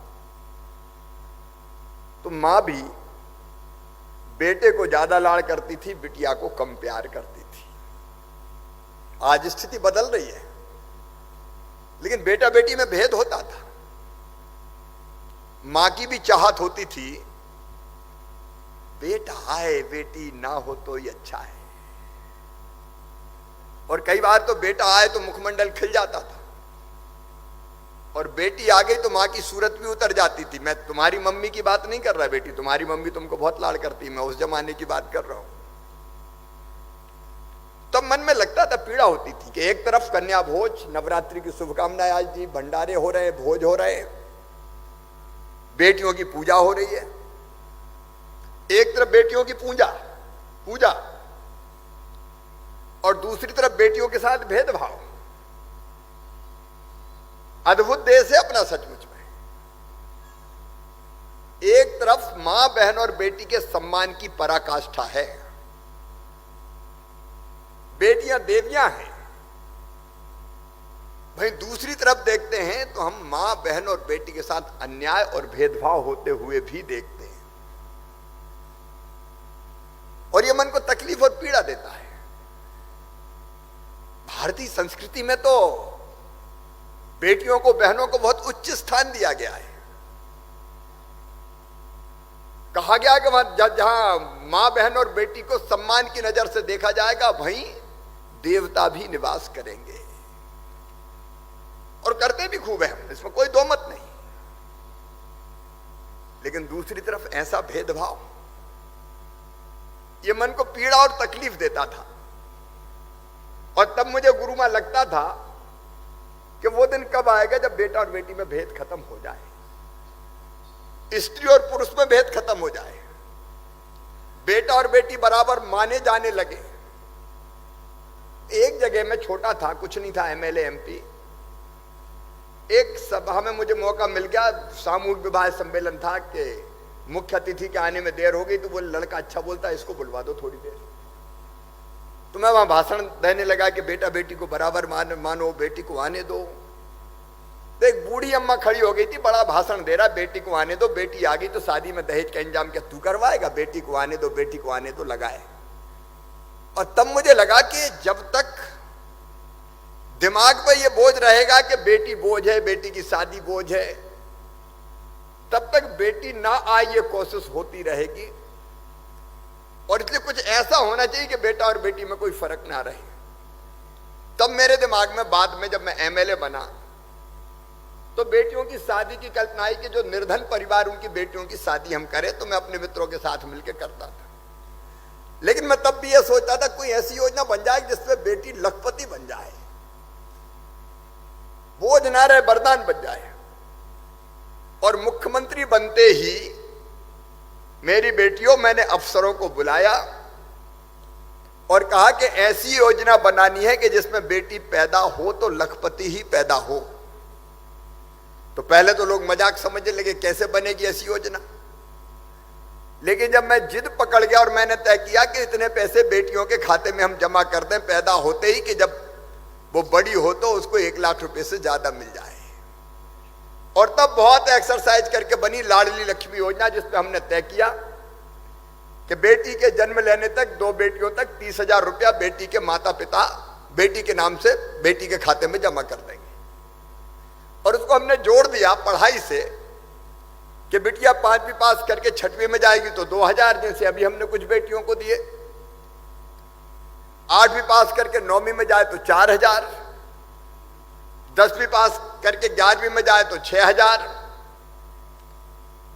तो मां भी बेटे को ज्यादा लाड़ करती थी, बिटिया को कम प्यार करती थी। आज स्थिति बदल रही है, लेकिन बेटा बेटी में भेद होता था। मां की भी चाहत होती थी बेटा आए, बेटी ना हो तो ही अच्छा है। और कई बार तो बेटा आए तो मुखमंडल खिल जाता था, और बेटी आ गई तो मां की सूरत भी उतर जाती थी। मैं तुम्हारी मम्मी की बात नहीं कर रहा बेटी, तुम्हारी मम्मी तुमको बहुत लाड़ करती, मैं उस जमाने की बात कर रहा हूं। तब मन में लगता था, पीड़ा होती थी कि एक तरफ कन्या भोज, नवरात्रि की शुभकामनाएं, आज जी भंडारे हो रहे, भोज हो रहे, बेटियों की पूजा हो रही है। एक तरफ बेटियों की पूजा और दूसरी तरफ बेटियों के साथ भेदभाव। अद्भुत देश है अपना सचमुच में। एक तरफ मां, बहन और बेटी के सम्मान की पराकाष्ठा है, बेटियां देवियां हैं। भाई दूसरी तरफ देखते हैं तो हम मां, बहन और बेटी के साथ अन्याय और भेदभाव होते हुए भी देखते हैं, और यह मन को तकलीफ और पीड़ा देता है। भारतीय संस्कृति में तो बेटियों को, बहनों को बहुत उच्च स्थान दिया गया है। कहा गया कि जहां मां, बहन और बेटी को सम्मान की नजर से देखा जाएगा, वहीं देवता भी निवास करेंगे, और करते भी खूब है हम, इसमें कोई दो मत नहीं। लेकिन दूसरी तरफ ऐसा भेदभाव, ये मन को पीड़ा और तकलीफ देता था। और तब मुझे गुरु मां लगता था कि वो दिन कब आएगा जब बेटा और बेटी में भेद खत्म हो जाए, स्त्री और पुरुष में भेद खत्म हो जाए, बेटा और बेटी बराबर माने जाने लगे। एक जगह में छोटा था, कुछ नहीं था, एमएलए एमपी, एक सभा में मुझे मौका मिल गया, सामूहिक विवाह सम्मेलन था कि मुख्य अतिथि के आने में देर हो गई, तो वो लड़का अच्छा बोलता है, इसको बुलवा दो थोड़ी देर। तो मैं वहां भाषण देने लगा कि बेटा बेटी को बराबर मानो, बेटी को आने दो। तो एक बूढ़ी अम्मा खड़ी हो गई थी, बड़ा भाषण दे रहा, बेटी को आने दो, बेटी आ गई तो शादी में दहेज का इंतजाम क्या तू करवाएगा, बेटी को आने दो, बेटी को आने दो लगाए। और तब मुझे लगा कि जब तक दिमाग पर यह बोझ रहेगा कि बेटी बोझ है, बेटी की शादी बोझ है, तब तक बेटी ना आए ये कोशिश होती रहेगी। और इसलिए कुछ ऐसा होना चाहिए कि बेटा और बेटी में कोई फर्क ना रहे। तब मेरे दिमाग में बाद में जब मैं एमएलए बना तो बेटियों की शादी की कल्पना आई कि जो निर्धन परिवार, उनकी बेटियों की शादी हम करें, तो मैं अपने मित्रों के साथ मिलकर करता था। लेकिन मैं तब भी यह सोचता था कोई ऐसी योजना बन जाए जिसमें बेटी लखपति बन जाए, बोझ ना रहे, वरदान बन जाए। और मुख्यमंत्री बनते ही मेरी बेटियों, मैंने अफसरों को बुलाया और कहा कि ऐसी योजना बनानी है कि जिसमें बेटी पैदा हो तो लखपति ही पैदा हो। तो पहले तो लोग मजाक समझने लगे, कैसे बनेगी ऐसी योजना। लेकिन जब मैं जिद पकड़ गया और मैंने तय किया कि इतने पैसे बेटियों के खाते में हम जमा कर दें पैदा होते ही, कि जब वो बड़ी हो तो उसको 1 लाख रुपए से ज्यादा मिल जाए। और तब बहुत एक्सरसाइज करके बनी लाडली लक्ष्मी योजना, जिसपे हमने तय किया कि बेटी के जन्म लेने तक 2 बेटियों तक 30,000 रुपया बेटी के माता पिता बेटी के नाम से बेटी के खाते में जमा कर देंगे। और उसको हमने जोड़ दिया पढ़ाई से कि बिटिया 5वीं पास करके 6वीं में जाएगी तो 2,000, जैसे अभी हमने कुछ बेटियों को दिए। 8वीं पास करके 9वीं में जाए तो 4,000, 10वीं पास करके 11वीं में जाए तो 6,000,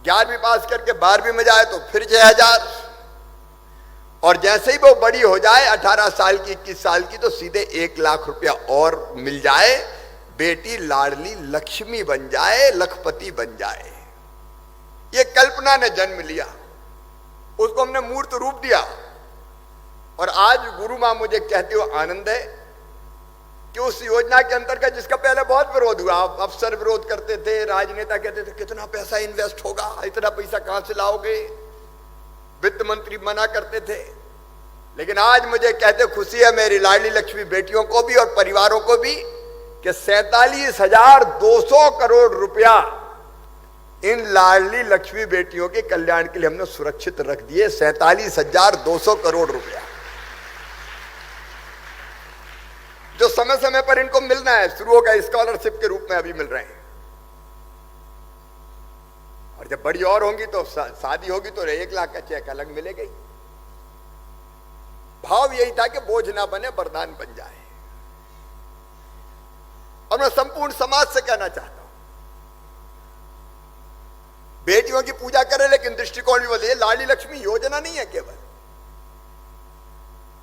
11वीं पास करके 12वीं में जाए तो फिर 6,000, और जैसे ही वो बड़ी हो जाए 18 साल की, 21 साल की, तो सीधे 1 लाख रुपया और मिल जाए, बेटी लाडली लक्ष्मी बन जाए, लखपति बन जाए। ये कल्पना ने जन्म लिया, उसको हमने मूर्त रूप दिया। और आज गुरु मां मुझे कहते हुए आनंद है कि उस योजना के अंतर्गत, जिसका पहले बहुत विरोध हुआ, अफसर विरोध करते थे, राजनेता कहते थे कितना पैसा इन्वेस्ट होगा, इतना पैसा कहां से लाओगे, वित्त मंत्री मना करते थे। लेकिन आज मुझे कहते खुशी है मेरी लाडली लक्ष्मी बेटियों को भी और परिवारों को भी कि 47,200 करोड़ रुपया इन लाडली लक्ष्मी बेटियों के कल्याण के लिए हमने सुरक्षित रख दिए। 47,200 करोड़ रुपया जो समय समय पर इनको मिलना है, शुरू हो गया स्कॉलरशिप के रूप में अभी मिल रहे हैं। और जब बड़ी और होंगी तो शादी होगी तो 1 लाख का चेक अलग मिलेगा ही। भाव यही था कि बोझ ना बने, वरदान बन जाए। और मैं संपूर्ण समाज से कहना चाहता हूं, बेटियों की पूजा करें, लेकिन दृष्टिकोण भी बदलिए। लाडली लक्ष्मी योजना नहीं है केवल,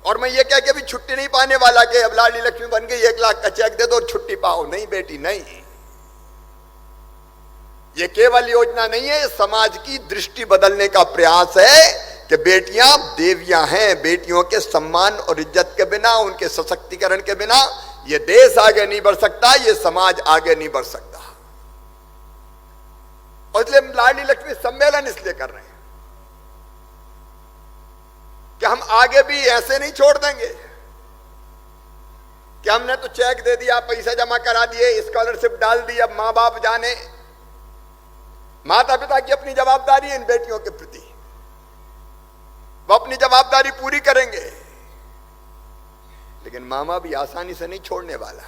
और मैं ये कह के भी छुट्टी नहीं पाने वाला कि अब लाडली लक्ष्मी बन गई 1 लाख का चेक दे दो और छुट्टी पाओ। नहीं बेटी, नहीं, ये केवल योजना नहीं है, समाज की दृष्टि बदलने का प्रयास है कि बेटियां देवियां हैं। बेटियों के सम्मान और इज्जत के बिना, उनके सशक्तिकरण के बिना ये देश आगे नहीं बढ़ सकता, ये समाज आगे नहीं बढ़ सकता। और इसलिए लाडली लक्ष्मी सम्मेलन इसलिए कर रहे हैं कि हम आगे भी ऐसे नहीं छोड़ देंगे कि हमने तो चेक दे दिया, पैसा जमा करा दिए, स्कॉलरशिप डाल दी, अब मां बाप जाने। माता पिता की अपनी जवाबदारी है इन बेटियों के प्रति, वो अपनी जवाबदारी पूरी करेंगे, लेकिन मामा भी आसानी से नहीं छोड़ने वाला।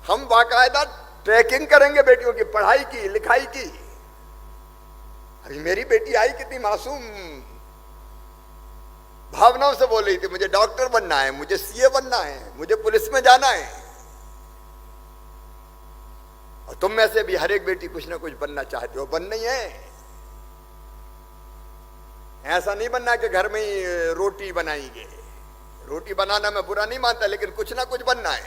हम बाकायदा ट्रैकिंग करेंगे बेटियों की पढ़ाई की, लिखाई की। अभी मेरी बेटी आई कितनी मासूम भावनाओं से बोल रही थी, मुझे डॉक्टर बनना है, मुझे सीए बनना है, मुझे पुलिस में जाना है। और तुम में से भी हर एक बेटी कुछ ना कुछ बनना चाहती हो, बनना ही है। ऐसा नहीं बनना कि घर में ही रोटी बनाएंगे। रोटी बनाना मैं बुरा नहीं मानता, लेकिन कुछ ना कुछ बनना है।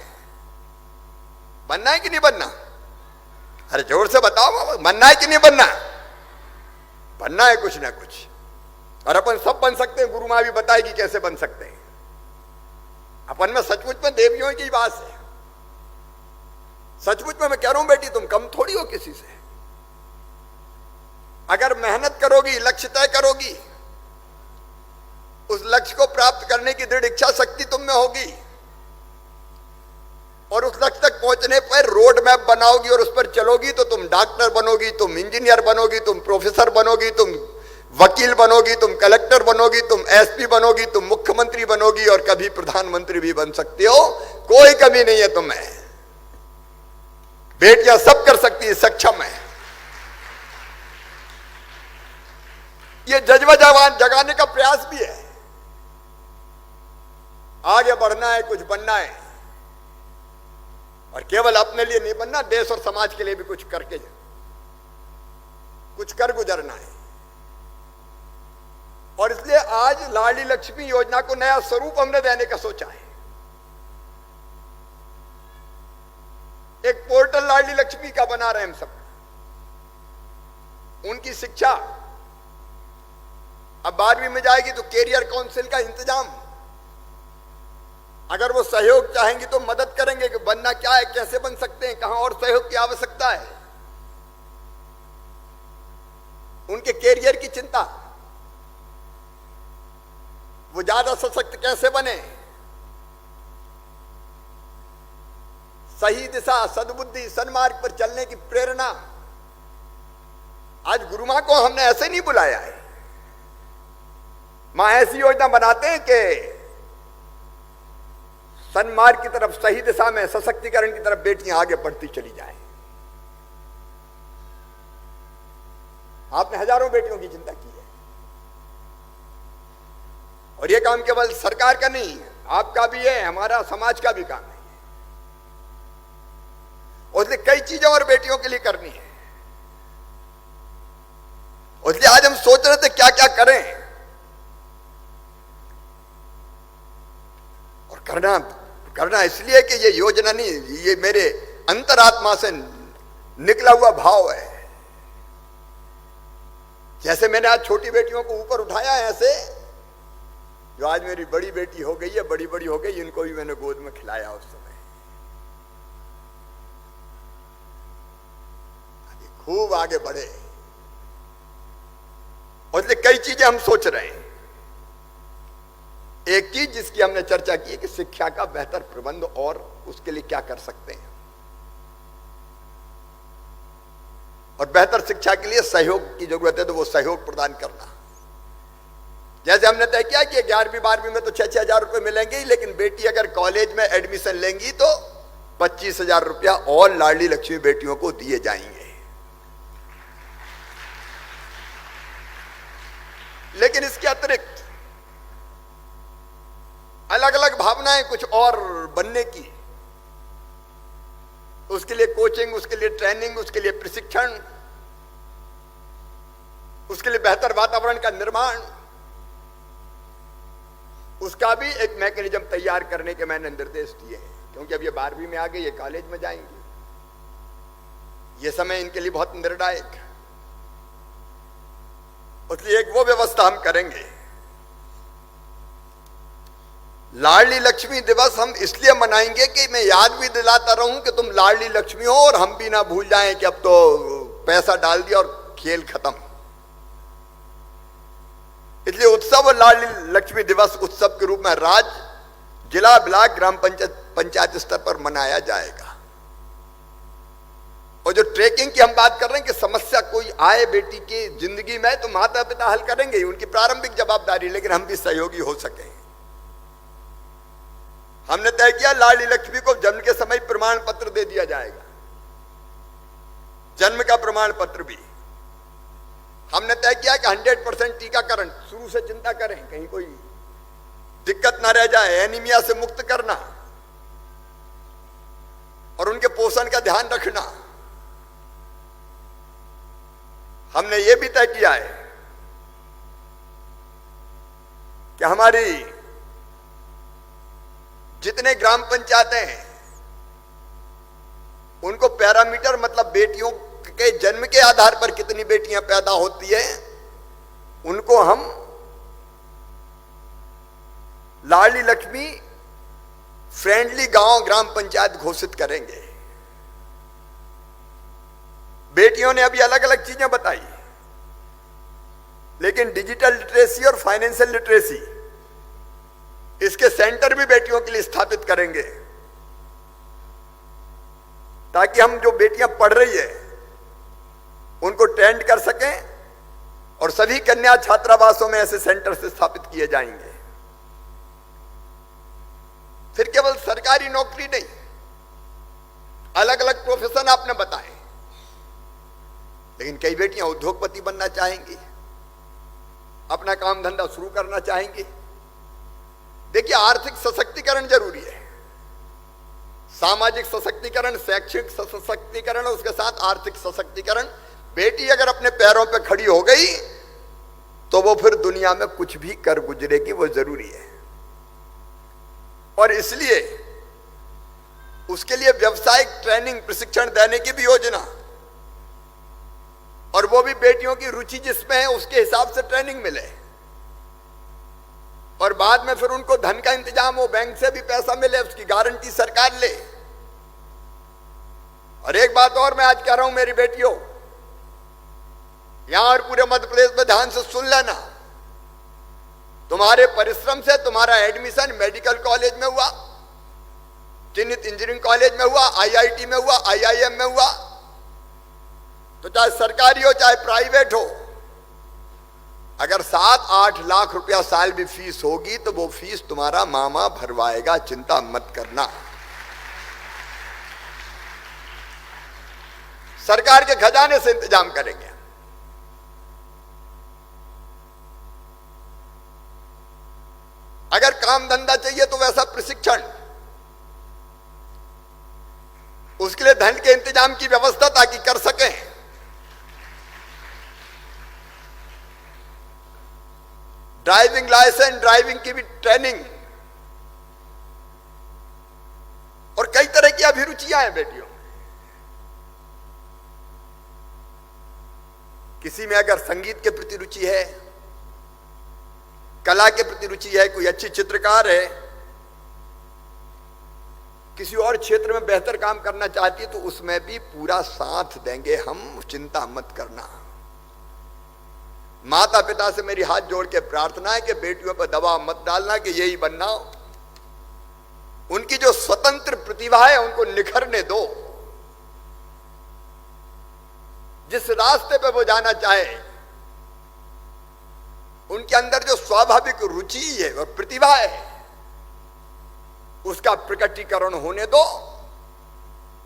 बनना है कि नहीं बनना? अरे जोर से बताओ, बनना है कि नहीं बनना? बनना है कुछ ना कुछ। और अपन सब बन सकते हैं, गुरु माँ भी बताएगी कैसे बन सकते हैं। अपन में सचमुच में देवियों की बात है। सचमुच में मैं कह रहा हूं बेटी, तुम कम थोड़ी हो किसी से। अगर मेहनत करोगी, लक्ष्य तय करोगी, उस लक्ष्य को प्राप्त करने की दृढ़ इच्छा शक्ति तुम में होगी, और उस लक्ष्य तक पहुंचने पर रोड मैप बनाओगी और उस पर चलोगी, तो तुम डॉक्टर बनोगी, तुम इंजीनियर बनोगी, तुम प्रोफेसर बनोगी, तुम वकील बनोगी, तुम कलेक्टर बनोगी, तुम एसपी बनोगी, तुम मुख्यमंत्री बनोगी, और कभी प्रधानमंत्री भी बन सकते हो। कोई कमी नहीं है तुम्हें। बेटियां सब कर सकती है, सक्षम है। ये जज्बा जगाने का प्रयास भी है। आगे बढ़ना है, कुछ बनना है, और केवल अपने लिए नहीं बनना, देश और समाज के लिए भी कुछ करके कुछ कर गुजरना है। और इसलिए आज लाडली लक्ष्मी योजना को नया स्वरूप हमने देने का सोचा है। एक पोर्टल लाडली लक्ष्मी का बना रहे हैं हम सब। उनकी शिक्षा अब 12वीं में जाएगी तो कैरियर काउंसिल का इंतजाम, अगर वो सहयोग चाहेंगी तो मदद करेंगे कि बनना क्या है, कैसे बन सकते हैं, कहां और सहयोग की आवश्यकता है। उनके कैरियर की चिंता, वो ज्यादा सशक्त कैसे बने, सही दिशा, सद्बुद्धि, सन्मार्ग पर चलने की प्रेरणा। आज गुरु मां को हमने ऐसे नहीं बुलाया है। मां ऐसी योजना बनाते हैं कि सन्मार्ग की तरफ, सही दिशा में, सशक्तिकरण की तरफ बेटियां आगे बढ़ती चली जाएं। आपने हजारों बेटियों की चिंता की है, और यह काम केवल सरकार का नहीं, आपका भी है, हमारा समाज का भी काम है। उसलिए कई चीजें और बेटियों के लिए करनी है। इसलिए आज हम सोच रहे थे क्या क्या करें, और करना इसलिए कि ये योजना नहीं, ये मेरे अंतरात्मा से निकला हुआ भाव है। जैसे मैंने आज छोटी बेटियों को ऊपर उठाया है, ऐसे जो आज मेरी बड़ी बेटी हो गई है, बड़ी बड़ी हो गई, इनको भी मैंने गोद में खिलाया उस समय। खूब आगे बढ़े, और इसलिए कई चीजें हम सोच रहे हैं। एक चीज जिसकी हमने चर्चा की है कि शिक्षा का बेहतर प्रबंध, और उसके लिए क्या कर सकते हैं, और बेहतर शिक्षा के लिए सहयोग की जरूरत है, तो वो सहयोग प्रदान करना। जैसे हमने तय किया कि 11वीं 12वीं में तो 6-6 हजार रुपए मिलेंगे ही, लेकिन बेटी अगर कॉलेज में एडमिशन लेंगी तो 25,000 रुपया और लाडली लक्ष्मी बेटियों को दिए जाएंगे। लेकिन इसके अतिरिक्त अलग अलग भावनाएं कुछ और बनने की, उसके लिए कोचिंग, उसके लिए ट्रेनिंग, उसके लिए प्रशिक्षण, उसके लिए बेहतर वातावरण का निर्माण, उसका भी एक मैकेनिज्म तैयार करने के मैंने निर्देश दिए हैं, क्योंकि अब ये 12वीं में आ गए, ये कॉलेज में जाएंगे, ये समय इनके लिए बहुत निर्णायक है। इसलिए एक वो व्यवस्था हम करेंगे। लाडली लक्ष्मी दिवस हम इसलिए मनाएंगे कि मैं याद भी दिलाता रहूं कि तुम लाडली लक्ष्मी हो, और हम भी ना भूल जाएं कि अब तो पैसा डाल दिया और खेल खत्म। इसलिए उत्सव लाडली लक्ष्मी दिवस उत्सव के रूप में राज्य, जिला, ब्लॉक, ग्राम पंचायत स्तर पर मनाया जाएगा। और जो ट्रैकिंग की हम बात कर रहे हैं कि समस्या कोई आए बेटी की जिंदगी में, तो माता पिता हल करेंगे ही, उनकी प्रारंभिक जवाबदारी, लेकिन हम भी सहयोगी हो सके। हमने तय किया लाडली लक्ष्मी को जन्म के समय प्रमाण पत्र दे दिया जाएगा, जन्म का प्रमाण पत्र भी। हमने तय किया कि 100% टीकाकरण, शुरू से चिंता करें कहीं कोई दिक्कत ना रह जाए, एनीमिया से मुक्त करना और उनके पोषण का ध्यान रखना। हमने ये भी तय किया है कि हमारी जितने ग्राम पंचायतें हैं उनको पैरामीटर, मतलब बेटियों के जन्म के आधार पर कितनी बेटियां पैदा होती है, उनको हम लाडली लक्ष्मी फ्रेंडली गांव ग्राम पंचायत घोषित करेंगे। बेटियों ने अभी अलग अलग चीजें बताई, लेकिन डिजिटल लिटरेसी और फाइनेंशियल लिटरेसी, इसके सेंटर भी बेटियों के लिए स्थापित करेंगे, ताकि हम जो बेटियां पढ़ रही है उनको ट्रेंड कर सकें, और सभी कन्या छात्रावासों में ऐसे सेंटर से स्थापित किए जाएंगे। फिर केवल सरकारी नौकरी नहीं, अलग अलग प्रोफेशन आपने बताए, लेकिन कई बेटियां उद्योगपति बनना चाहेंगी, अपना काम धंधा शुरू करना चाहेंगी। देखिए, आर्थिक सशक्तिकरण जरूरी है, सामाजिक सशक्तिकरण, शैक्षिक सशक्तिकरण, उसके साथ आर्थिक सशक्तिकरण। बेटी अगर अपने पैरों पे खड़ी हो गई तो वो फिर दुनिया में कुछ भी कर गुजरेगी, वो जरूरी है। और इसलिए उसके लिए व्यावसायिक ट्रेनिंग, प्रशिक्षण देने की भी योजना, और वो भी बेटियों की रुचि जिसमें है उसके हिसाब से ट्रेनिंग मिले, और बाद में फिर उनको धन का इंतजाम हो, बैंक से भी पैसा मिले, उसकी गारंटी सरकार ले। और एक बात और मैं आज कह रहा हूं मेरी बेटियों, यहां और पूरे मध्य प्रदेश में ध्यान से सुन लेना, तुम्हारे परिश्रम से तुम्हारा एडमिशन मेडिकल कॉलेज में हुआ, चिन्हित इंजीनियरिंग कॉलेज में हुआ, IIT में हुआ, IIM में हुआ, तो चाहे सरकारी हो चाहे प्राइवेट हो, अगर 7-8 लाख रुपया साल भी फीस होगी तो वो फीस तुम्हारा मामा भरवाएगा, चिंता मत करना। सरकार के खजाने से इंतजाम करेंगे। अगर काम धंधा चाहिए तो वैसा प्रशिक्षण, उसके लिए धन के इंतजाम की व्यवस्था ताकि कर सकें। ड्राइविंग लाइसेंस, ड्राइविंग की भी ट्रेनिंग, और कई तरह की अभिरुचियां हैं बेटियों। किसी में अगर संगीत के प्रति रुचि है, कला के प्रति रुचि है, कोई अच्छी चित्रकार है, किसी और क्षेत्र में बेहतर काम करना चाहती है, तो उसमें भी पूरा साथ देंगे हम, चिंता मत करना। माता पिता से मेरी हाथ जोड़ के प्रार्थना है कि बेटियों पर दबाव मत डालना कि यही बनना हो। उनकी जो स्वतंत्र प्रतिभा है उनको निखरने दो, जिस रास्ते पे वो जाना चाहे, उनके अंदर जो स्वाभाविक रुचि है और प्रतिभा है उसका प्रकटीकरण होने दो।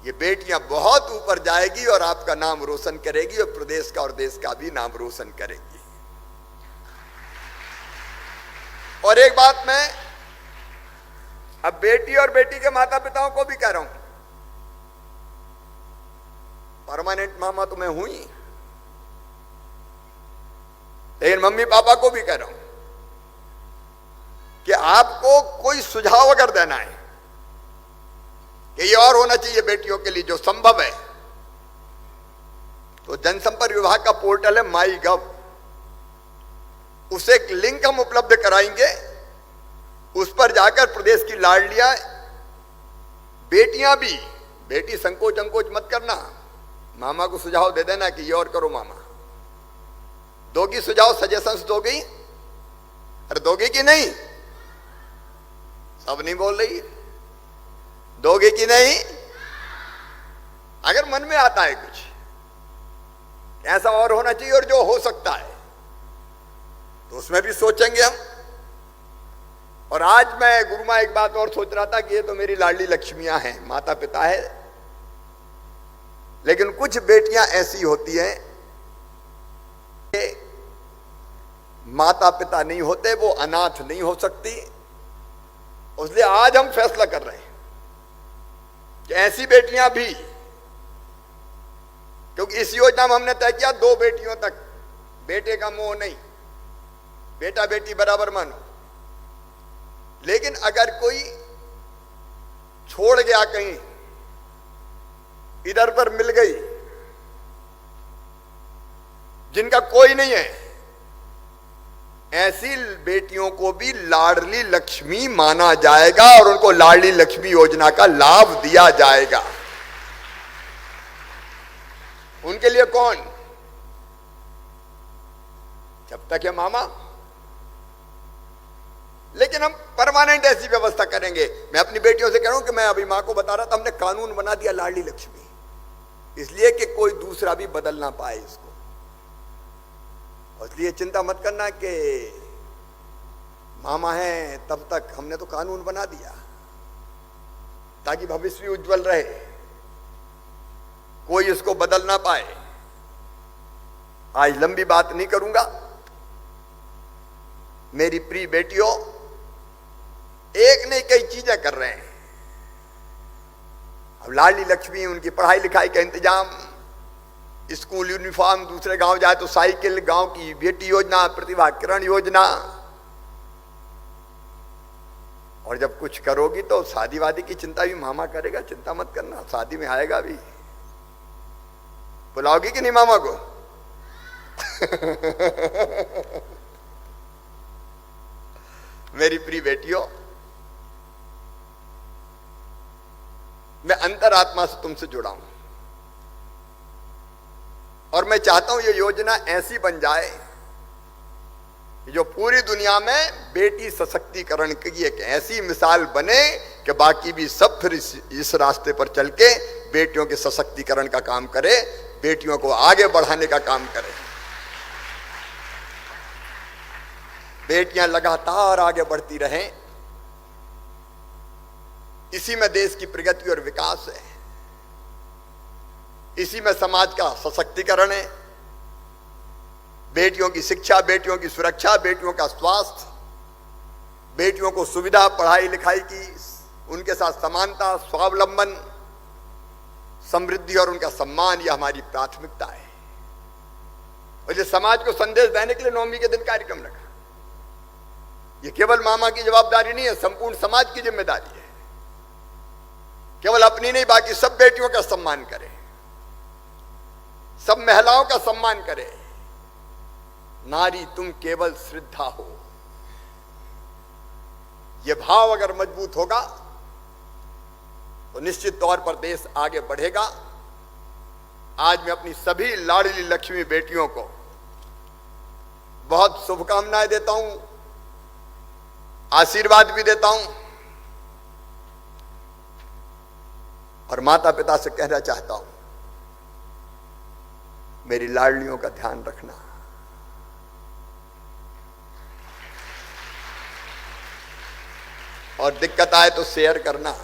ये बेटियां बहुत ऊपर जाएगी और आपका नाम रोशन करेगी, और प्रदेश का और देश का भी नाम रोशन करेगी। और एक बात मैं अब बेटी और बेटी के माता पिताओं को भी कह रहा हूं, परमानेंट मामा तो मैं हूं ही, लेकिन मम्मी पापा को भी कह रहा हूं कि आपको कोई सुझाव अगर देना है कि ये और होना चाहिए बेटियों के लिए जो संभव है, तो जनसंपर्क विभाग का पोर्टल है माई गव, उसे एक लिंक हम उपलब्ध कराएंगे। उस पर जाकर प्रदेश की लाडलियां बेटियां भी, बेटी संकोच अंकोच मत करना, मामा को सुझाव दे देना कि ये और करो मामा। दोगी सुझाव, सजेशंस दोगी? अरे दोगी कि नहीं? सब नहीं बोल रही। दोगे कि नहीं? अगर मन में आता है कुछ ऐसा और होना चाहिए और जो हो सकता है तो उसमें भी सोचेंगे हम। और आज मैं गुरु मां एक बात और सोच रहा था कि ये तो मेरी लाडली लक्ष्मियां हैं, माता पिता है, लेकिन कुछ बेटियां ऐसी होती हैं माता पिता नहीं होते, वो अनाथ नहीं हो सकती। इसलिए आज हम फैसला कर रहे हैं कि ऐसी बेटियां भी, क्योंकि इस योजना में हमने तय किया 2 बेटियों तक, बेटे का मोह नहीं, बेटा बेटी बराबर मानो। लेकिन अगर कोई छोड़ गया कहीं, इधर पर मिल गई, जिनका कोई नहीं है, ऐसी बेटियों को भी लाडली लक्ष्मी माना जाएगा और उनको लाडली लक्ष्मी योजना का लाभ दिया जाएगा। उनके लिए कौन? जब तक है मामा। लेकिन हम परमानेंट ऐसी व्यवस्था करेंगे। मैं अपनी बेटियों से कह रहा हूं कि मैं अभी मां को बता रहा था, हमने कानून बना दिया लाडली लक्ष्मी, इसलिए कि कोई दूसरा भी बदल ना पाए इसको। इसलिए चिंता मत करना कि मामा है तब तक, हमने तो कानून बना दिया ताकि भविष्य भी उज्जवल रहे, कोई इसको बदल ना पाए। आज लंबी बात नहीं करूंगा। मेरी प्रिय बेटियों, एक नहीं कई चीजें कर रहे हैं। अब लाडली लक्ष्मी, उनकी पढ़ाई लिखाई का इंतजाम, स्कूल यूनिफॉर्म, दूसरे गांव जाए तो साइकिल, गांव की बेटी योजना, प्रतिभा किरण योजना। और जब कुछ करोगी तो शादी वादी की चिंता भी मामा करेगा, चिंता मत करना, शादी में आएगा भी। बुलाओगी कि नहीं मामा को? मेरी प्रिय बेटियों, मैं अंतरात्मा से तुमसे जुड़ा हूं और मैं चाहता हूं ये योजना ऐसी बन जाए जो पूरी दुनिया में बेटी सशक्तिकरण की एक ऐसी मिसाल बने कि बाकी भी सब फिर इस रास्ते पर चल के बेटियों के सशक्तिकरण का काम करे, बेटियों को आगे बढ़ाने का काम करे। बेटियां लगातार आगे बढ़ती रहें, इसी में देश की प्रगति और विकास है, इसी में समाज का सशक्तिकरण है। बेटियों की शिक्षा, बेटियों की सुरक्षा, बेटियों का स्वास्थ्य, बेटियों को सुविधा पढ़ाई लिखाई की, उनके साथ समानता, स्वावलंबन, समृद्धि और उनका सम्मान, यह हमारी प्राथमिकता है। और ये समाज को संदेश देने के लिए 9वीं के दिन कार्यक्रम रखा। ये केवल मामा की जवाबदारी नहीं है, संपूर्ण समाज की जिम्मेदारी है। केवल अपनी नहीं, बाकी सब बेटियों का सम्मान करें, सब महिलाओं का सम्मान करें। नारी तुम केवल श्रद्धा हो, यह भाव अगर मजबूत होगा तो निश्चित तौर पर देश आगे बढ़ेगा। आज मैं अपनी सभी लाडली लक्ष्मी बेटियों को बहुत शुभकामनाएं देता हूं, आशीर्वाद भी देता हूं और माता पिता से कहना चाहता हूं, मेरी लाडलियों का ध्यान रखना। और दिक्कत आए तो शेयर करना।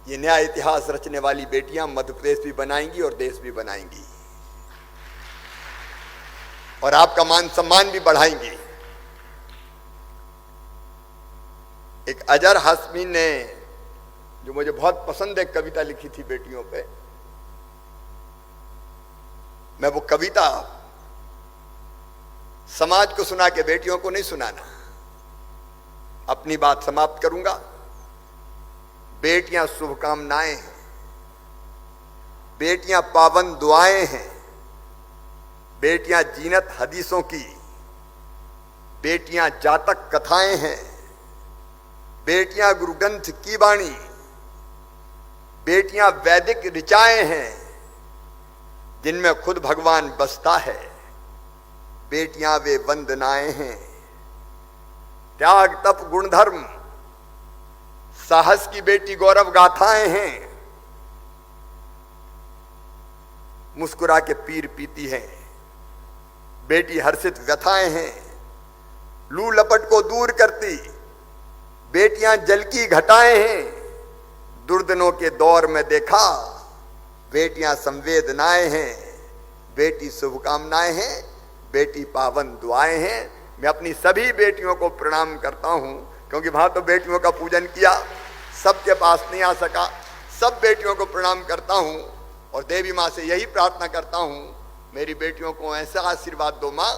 ये नया इतिहास रचने वाली बेटियां मध्य प्रदेश भी बनाएंगी और देश भी बनाएंगी और आपका मान सम्मान भी बढ़ाएंगी। एक अजहर हाशमी ने, जो मुझे बहुत पसंद है, कविता लिखी थी बेटियों पे। मैं वो कविता समाज को सुना के बेटियों को नहीं सुनाना, अपनी बात समाप्त करूंगा। बेटियां शुभकामनाएं हैं, बेटियां पावन दुआएं हैं, बेटियां जीनत हदीसों की, बेटियां जातक कथाएं हैं, बेटियां गुरु ग्रंथ की बाणी, बेटियां वैदिक ऋचाएं हैं जिनमें खुद भगवान बसता है। बेटियां वे वंदनाएं हैं, त्याग तप गुणधर्म साहस की बेटी गौरव गाथाएं हैं। मुस्कुरा के पीर पीती है बेटी हर्षित व्यथाएं हैं। लू लपट को दूर करती बेटियां जल की घटाएं हैं। दुर्दिनों के दौर में देखा बेटियां संवेदनाएं हैं। बेटी शुभकामनाएं हैं, बेटी पावन दुआएं हैं। मैं अपनी सभी बेटियों को प्रणाम करता हूं, क्योंकि वहां तो बेटियों का पूजन किया, सबके पास नहीं आ सका। सब बेटियों को प्रणाम करता हूं और देवी माँ से यही प्रार्थना करता हूं, मेरी बेटियों को ऐसा आशीर्वाद दो माँ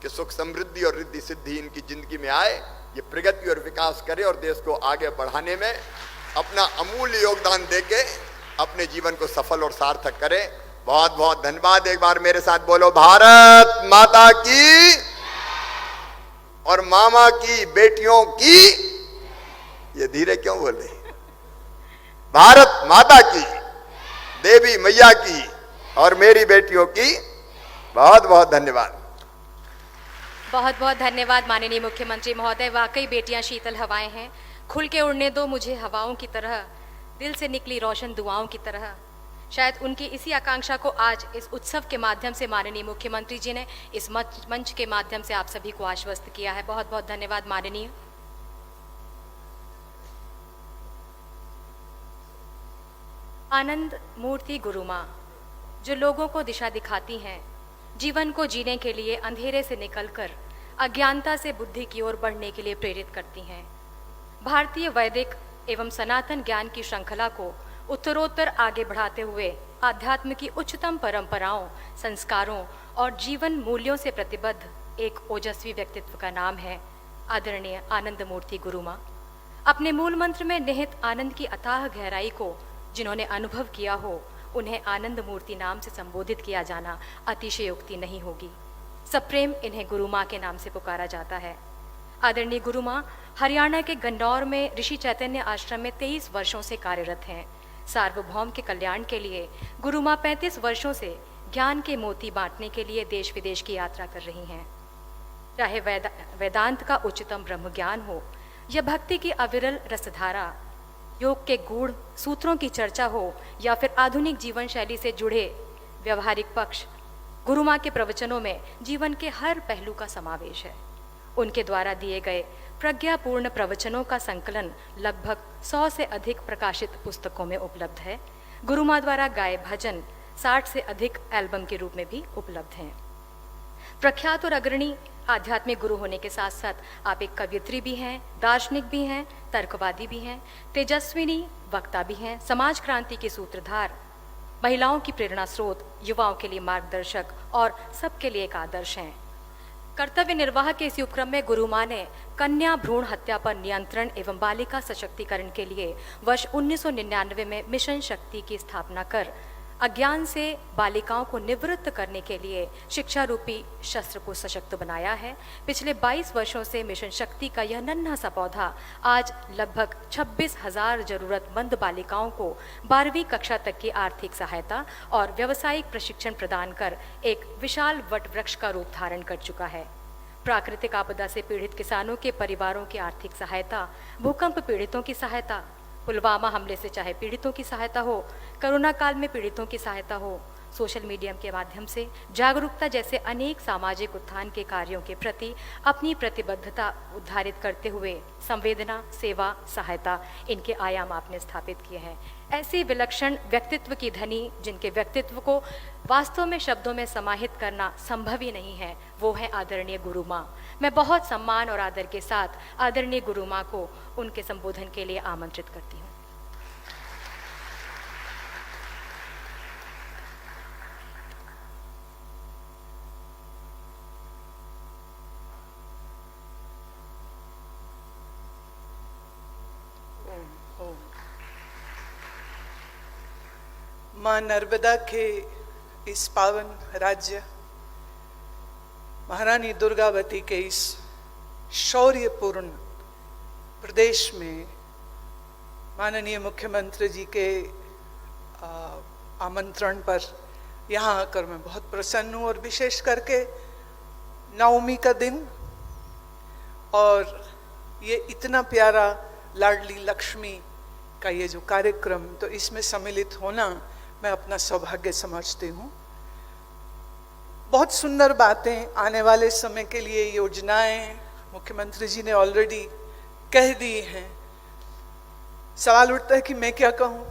कि सुख समृद्धि और रिद्धि सिद्धि इनकी जिंदगी में आए, ये प्रगति और विकास करे और देश को आगे बढ़ाने में अपना अमूल्य योगदान देके अपने जीवन को सफल और सार्थक करे। बहुत बहुत धन्यवाद। एक बार मेरे साथ बोलो, भारत माता की और मामा की बेटियों की। ये धीरे क्यों बोले? भारत माता की, देवी मैया की और मेरी बेटियों की बहुत बहुत धन्यवाद। बहुत बहुत धन्यवाद माननीय मुख्यमंत्री महोदय। वाकई बेटियां शीतल हवाएं हैं। खुल के उड़ने दो मुझे हवाओं की तरह, दिल से निकली रोशन दुआओं की तरह। शायद उनकी इसी आकांक्षा को आज इस उत्सव के माध्यम से माननीय मुख्यमंत्री जी ने इस मंच के माध्यम से आप सभी को आश्वस्त किया है। बहुत बहुत धन्यवाद माननीय। आनंद मूर्ति गुरु माँ जो लोगों को दिशा दिखाती हैं, जीवन को जीने के लिए अंधेरे से निकलकर अज्ञानता से बुद्धि की ओर बढ़ने के लिए प्रेरित करती हैं। भारतीय वैदिक एवं सनातन ज्ञान की श्रृंखला को उत्तरोत्तर आगे बढ़ाते हुए आध्यात्म की उच्चतम परंपराओं, संस्कारों और जीवन मूल्यों से प्रतिबद्ध एक ओजस्वी व्यक्तित्व का नाम है आदरणीय आनंद मूर्ति गुरु माँ। अपने मूल मंत्र में निहित आनंद की अथाह गहराई को जिन्होंने अनुभव किया हो, उन्हें आनंद मूर्ति नाम से संबोधित किया जाना अतिशयोक्ति नहीं होगी। सप्रेम इन्हें गुरु माँ के नाम से पुकारा जाता है। आदरणीय गुरु माँ हरियाणा के गन्नौर में ऋषि चैतन्य आश्रम में 23 वर्षों से कार्यरत हैं। सार्वभौम के कल्याण के लिए गुरु माँ 35 वर्षों से ज्ञान के मोती बांटने के लिए देश विदेश की यात्रा कर रही हैं। चाहे वेदांत का उच्चतम ब्रह्म ज्ञान हो या भक्ति की अविरल रसधारा, योग के गूढ़ सूत्रों की चर्चा हो या फिर आधुनिक जीवन शैली से जुड़े व्यवहारिक पक्ष, गुरु माँ के प्रवचनों में जीवन के हर पहलू का समावेश है। उनके द्वारा दिए गए प्रज्ञापूर्ण प्रवचनों का संकलन लगभग 100 से अधिक प्रकाशित पुस्तकों में उपलब्ध है। गुरु माँ द्वारा गाए भजन 60 से अधिक एल्बम के रूप में भी उपलब्ध हैं। प्रख्यात और अग्रणी आध्यात्मिक गुरु होने के साथ साथ आप एक कवियत्री भी हैं, दार्शनिक भी हैं, तर्कवादी भी हैं, तेजस्विनी वक्ता भी हैं, समाज क्रांति के सूत्रधार, महिलाओं की प्रेरणा स्रोत, युवाओं के लिए मार्गदर्शक और सबके लिए एक आदर्श हैं। कर्तव्य निर्वाह के इसी उपक्रम में गुरु माँ ने कन्या भ्रूण हत्या पर नियंत्रण एवं बालिका सशक्तिकरण के लिए वर्ष 1999 में मिशन शक्ति की स्थापना कर अज्ञान से बालिकाओं को निवृत्त करने के लिए शिक्षा रूपी शस्त्र को सशक्त बनाया है। पिछले 22 वर्षों से मिशन शक्ति का यह नन्हा सा पौधा आज लगभग 26,000 जरूरतमंद बालिकाओं को 12वीं कक्षा तक की आर्थिक सहायता और व्यावसायिक प्रशिक्षण प्रदान कर एक विशाल वट वृक्ष का रूप धारण कर चुका है। प्राकृतिक आपदा से पीड़ित किसानों के परिवारों की आर्थिक सहायता, भूकंप पीड़ितों की सहायता, पुलवामा हमले से चाहे पीड़ितों की सहायता हो, कोरोना काल में पीड़ितों की सहायता हो, सोशल मीडिया के माध्यम से जागरूकता जैसे अनेक सामाजिक उत्थान के कार्यों के प्रति अपनी प्रतिबद्धता उद्धारित करते हुए संवेदना, सेवा, सहायता इनके आयाम आपने स्थापित किए हैं। ऐसे विलक्षण व्यक्तित्व की धनी जिनके व्यक्तित्व को वास्तव में शब्दों में समाहित करना संभव ही नहीं है, वो है आदरणीय गुरु माँ। मैं बहुत सम्मान और आदर के साथ आदरणीय गुरु माँ को उनके संबोधन के लिए आमंत्रित करती हूँ। ओम। मां नर्मदा के इस पावन राज्य महारानी दुर्गावती के इस शौर्यपूर्ण प्रदेश में माननीय मुख्यमंत्री जी के आमंत्रण पर यहाँ आकर मैं बहुत प्रसन्न हूँ, और विशेष करके नवमी का दिन और ये इतना प्यारा लाडली लक्ष्मी का ये जो कार्यक्रम, तो इसमें सम्मिलित होना मैं अपना सौभाग्य समझती हूँ। बहुत सुंदर बातें, आने वाले समय के लिए योजनाएं मुख्यमंत्री जी ने ऑलरेडी कह दी हैं। सवाल उठता है कि मैं क्या कहूँ,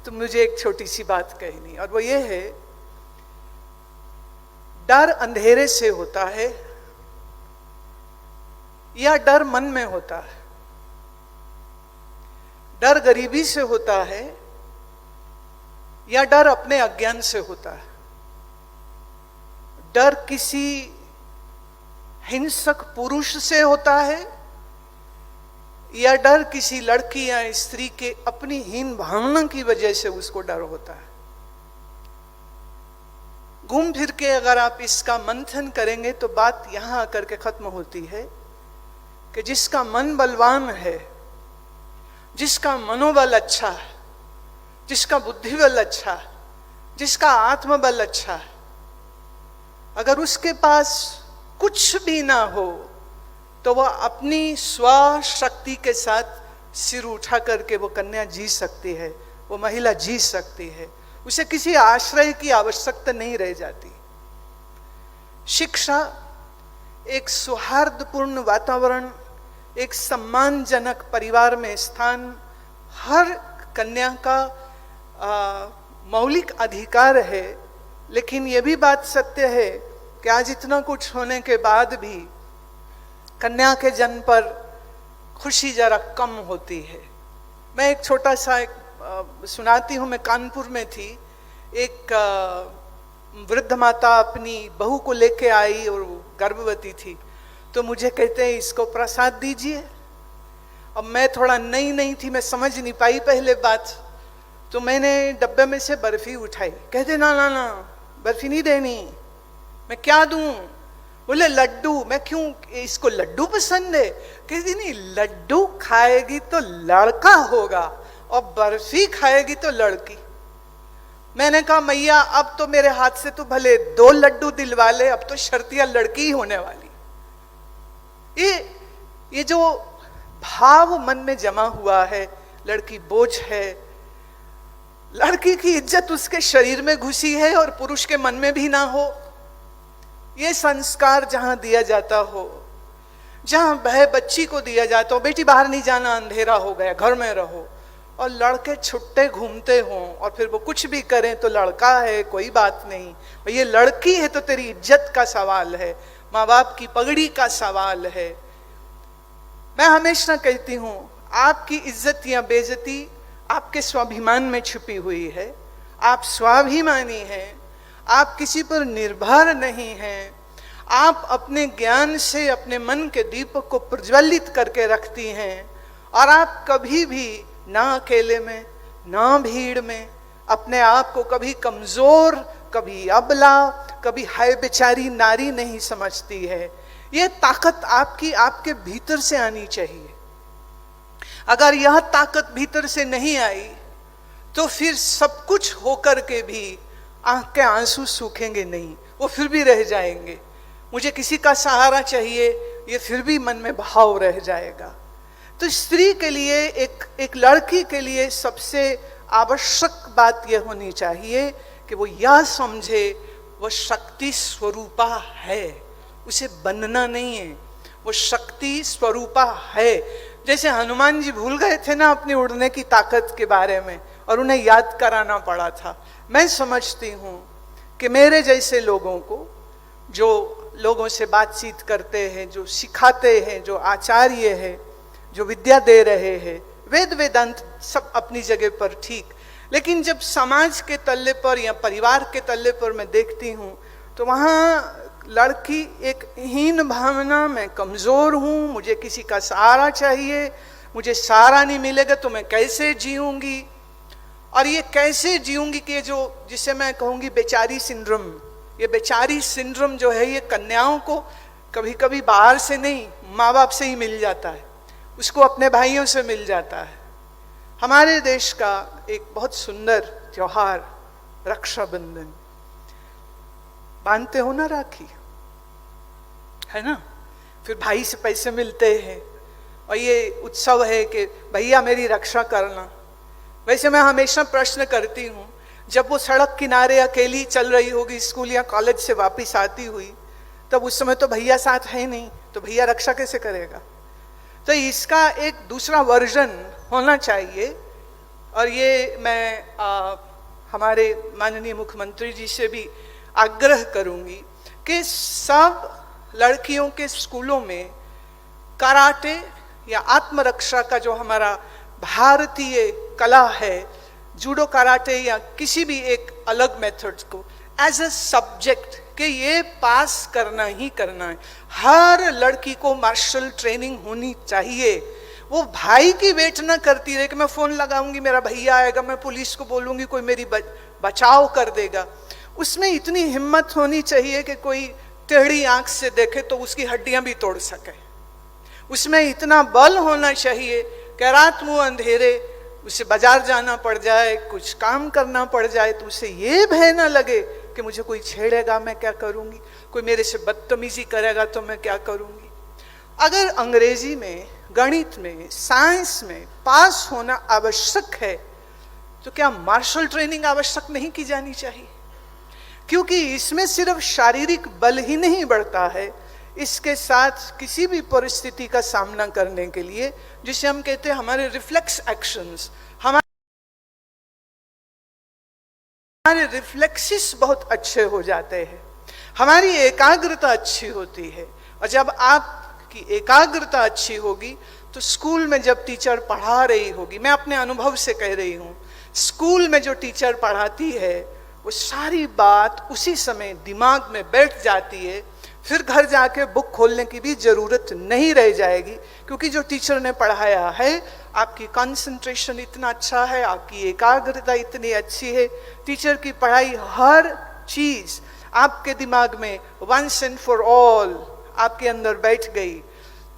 तो मुझे एक छोटी सी बात कहनी, और वो ये है, डर अंधेरे से होता है या डर मन में होता है? डर गरीबी से होता है या डर अपने अज्ञान से होता है? डर किसी हिंसक पुरुष से होता है या डर किसी लड़की या स्त्री के अपनी हीन भावना की वजह से उसको डर होता है? घूम फिर के अगर आप इसका मंथन करेंगे तो बात यहां आकर के खत्म होती है कि जिसका मन बलवान है, जिसका मनोबल अच्छा है, जिसका बुद्धिबल अच्छा है, जिसका आत्मबल अच्छा है, अगर उसके पास कुछ भी ना हो तो वह अपनी स्वशक्ति के साथ सिर उठा करके वो कन्या जी सकती है, वो महिला जी सकती है। उसे किसी आश्रय की आवश्यकता नहीं रह जाती। शिक्षा, एक सौहार्दपूर्ण वातावरण, एक सम्मानजनक परिवार में स्थान हर कन्या का मौलिक अधिकार है। लेकिन यह भी बात सत्य है कि आज इतना कुछ होने के बाद भी कन्या के जन्म पर खुशी जरा कम होती है। मैं एक छोटा सा सुनाती हूँ। मैं कानपुर में थी, एक वृद्ध माता अपनी बहू को लेके आई और वो गर्भवती थी, तो मुझे कहते हैं इसको प्रसाद दीजिए। अब मैं थोड़ा नई थी, मैं समझ नहीं पाई पहले बात, तो मैंने डब्बे में से बर्फी उठाई। कहते ना ना ना, बर्फी नहीं देनी, मैं क्या दूं? बोले लड्डू। मैं क्यों, इसको लड्डू पसंद है? कहती नहीं, लड्डू खाएगी तो लड़का होगा और बर्फी खाएगी तो लड़की। मैंने कहा मैया अब तो मेरे हाथ से तो भले 2 लड्डू दिलवा ले, अब तो शर्तिया लड़की ही होने वाली। ये जो भाव मन में जमा हुआ है, लड़की बोझ है, लड़की की इज्जत उसके शरीर में घुसी है और पुरुष के मन में भी ना हो। ये संस्कार जहां दिया जाता हो, जहां वह बच्ची को दिया जाता हो, बेटी बाहर नहीं जाना, अंधेरा हो गया, घर में रहो, और लड़के छुट्टे घूमते हों और फिर वो कुछ भी करें तो लड़का है, कोई बात नहीं, और ये लड़की है तो तेरी इज्जत का सवाल है, माँ बाप की पगड़ी का सवाल है। मैं हमेशा कहती हूं, आपकी इज्जत या बेइज्जती आपके स्वाभिमान में छुपी हुई है। आप स्वाभिमानी हैं, आप किसी पर निर्भर नहीं हैं, आप अपने ज्ञान से अपने मन के दीपक को प्रज्वलित करके रखती हैं, और आप कभी भी ना अकेले में ना भीड़ में अपने आप को कभी कमजोर, कभी अबला, कभी हाय बेचारी नारी नहीं समझती है। यह ताकत आपकी आपके भीतर से आनी चाहिए। अगर यह ताकत भीतर से नहीं आई तो फिर सब कुछ होकर के भी आंख के आंसू सूखेंगे नहीं, वो फिर भी रह जाएंगे। मुझे किसी का सहारा चाहिए, ये फिर भी मन में भाव रह जाएगा। तो स्त्री के लिए, एक लड़की के लिए सबसे आवश्यक बात यह होनी चाहिए कि वो यह समझे वो शक्ति स्वरूपा है, उसे बनना नहीं है, वो शक्ति स्वरूपा है। जैसे हनुमान जी भूल गए थे ना अपनी उड़ने की ताकत के बारे में, और उन्हें याद कराना पड़ा था। मैं समझती हूँ कि मेरे जैसे लोगों को, जो लोगों से बातचीत करते हैं, जो सिखाते हैं, जो आचार्य हैं, जो विद्या दे रहे हैं, वेद वेदांत सब अपनी जगह पर ठीक, लेकिन जब समाज के तल्ले पर या परिवार के तल्ले पर मैं देखती हूँ तो वहाँ लड़की एक हीन भावना, मैं कमजोर हूँ, मुझे किसी का सहारा चाहिए, मुझे सहारा नहीं मिलेगा तो मैं कैसे जीऊंगी। और ये कैसे जीऊंगी कि जो जिसे मैं कहूंगी बेचारी सिंड्रोम, ये बेचारी सिंड्रोम जो है ये कन्याओं को कभी कभी बाहर से नहीं, माँ बाप से ही मिल जाता है, उसको अपने भाइयों से मिल जाता है। हमारे देश का एक बहुत सुंदर त्योहार रक्षाबंधन, बांधते हो ना राखी, है ना, फिर भाई से पैसे मिलते हैं और ये उत्सव है कि भैया मेरी रक्षा करना। वैसे मैं हमेशा प्रश्न करती हूँ, जब वो सड़क किनारे अकेली चल रही होगी स्कूल या कॉलेज से वापस आती हुई, तब उस समय तो भैया साथ है नहीं, तो भैया रक्षा कैसे करेगा। तो इसका एक दूसरा वर्जन होना चाहिए। और ये मैं हमारे माननीय मुख्यमंत्री जी से भी आग्रह करूंगी कि सब लड़कियों के स्कूलों में कराटे या आत्मरक्षा का जो हमारा भारतीय कला है, जूडो कराटे या किसी भी एक अलग मेथड्स को एज अ सब्जेक्ट कि ये पास करना ही करना है। हर लड़की को मार्शल ट्रेनिंग होनी चाहिए। वो भाई की वेट ना करती रहे कि मैं फोन लगाऊंगी मेरा भैया आएगा, मैं पुलिस को बोलूंगी कोई मेरी बचाव कर देगा। उसमें इतनी हिम्मत होनी चाहिए कि कोई टेढ़ी आंख से देखे तो उसकी हड्डियां भी तोड़ सके। उसमें इतना बल होना चाहिए कि रात मुंह अंधेरे उसे बाजार जाना पड़ जाए, कुछ काम करना पड़ जाए, तो उसे ये भय ना लगे कि मुझे कोई छेड़ेगा मैं क्या करूंगी, कोई मेरे से बदतमीजी करेगा तो मैं क्या करूंगी। अगर अंग्रेजी में, गणित में, साइंस में पास होना आवश्यक है तो क्या मार्शल ट्रेनिंग आवश्यक नहीं की जानी चाहिए? क्योंकि इसमें सिर्फ शारीरिक बल ही नहीं बढ़ता है, इसके साथ किसी भी परिस्थिति का सामना करने के लिए, जिसे हम कहते हैं हमारे रिफ्लेक्स एक्शंस, हमारे रिफ्लेक्सिस बहुत अच्छे हो जाते हैं, हमारी एकाग्रता अच्छी होती है। और जब आपकी एकाग्रता अच्छी होगी तो स्कूल में जब टीचर पढ़ा रही होगी, मैं अपने अनुभव से कह रही हूँ, स्कूल में जो टीचर पढ़ाती है वो सारी बात उसी समय दिमाग में बैठ जाती है, फिर घर जाके बुक खोलने की भी जरूरत नहीं रह जाएगी, क्योंकि जो टीचर ने पढ़ाया है, आपकी कंसंट्रेशन इतना अच्छा है, आपकी एकाग्रता इतनी अच्छी है, टीचर की पढ़ाई हर चीज आपके दिमाग में वंस एंड फॉर ऑल आपके अंदर बैठ गई।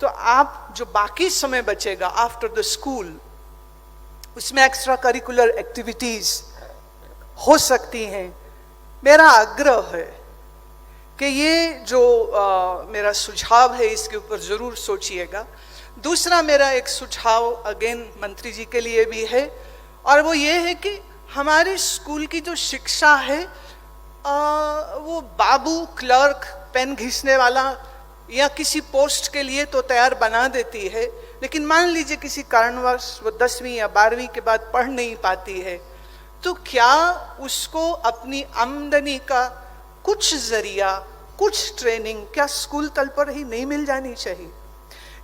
तो आप जो बाकी समय बचेगा आफ्टर द स्कूल, उसमें एक्स्ट्रा करिकुलर एक्टिविटीज हो सकती हैं। मेरा आग्रह है कि ये जो मेरा सुझाव है इसके ऊपर जरूर सोचिएगा। दूसरा मेरा एक सुझाव अगेन मंत्री जी के लिए भी है, और वो ये है कि हमारे स्कूल की जो शिक्षा है वो बाबू, क्लर्क, पेन घिसने वाला या किसी पोस्ट के लिए तो तैयार बना देती है, लेकिन मान लीजिए किसी कारणवश वो 10वीं या 12वीं के बाद पढ़ नहीं पाती है, तो क्या उसको अपनी आमदनी का कुछ जरिया, कुछ ट्रेनिंग क्या स्कूल तल पर ही नहीं मिल जानी चाहिए?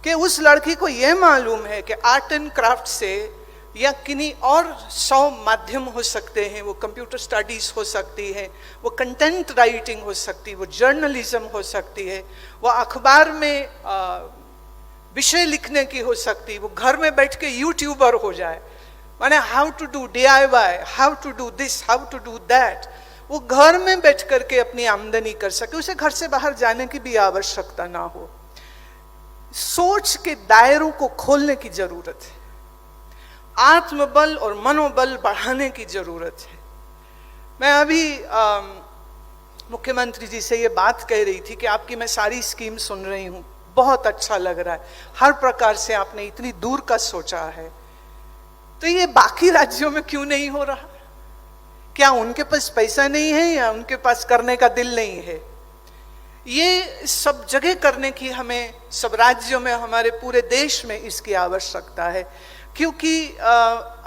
कि उस लड़की को यह मालूम है कि आर्ट एंड क्राफ्ट से या किन्हीं और 100 माध्यम हो सकते हैं, वो कंप्यूटर स्टडीज हो सकती है, वो कंटेंट राइटिंग हो सकती है, वो जर्नलिज्म हो सकती है, वो अखबार में विषय लिखने की हो सकती है, वो घर में बैठ के यूट्यूबर हो जाए, माने how to do DIY, how to do this, how to do that, वो घर में बैठ करके अपनी आमदनी कर सके, उसे घर से बाहर जाने की भी आवश्यकता ना हो। सोच के दायरों को खोलने की जरूरत है, आत्मबल और मनोबल बढ़ाने की जरूरत है। मैं अभी मुख्यमंत्री जी से ये बात कह रही थी कि आपकी मैं सारी स्कीम सुन रही हूँ, बहुत अच्छा लग रहा है, हर प्रकार से आपने इतनी दूर का सोचा है, तो ये बाकी राज्यों में क्यों नहीं हो रहा? क्या उनके पास पैसा नहीं है या उनके पास करने का दिल नहीं है? ये सब जगह करने की हमें, सब राज्यों में, हमारे पूरे देश में इसकी आवश्यकता है। क्योंकि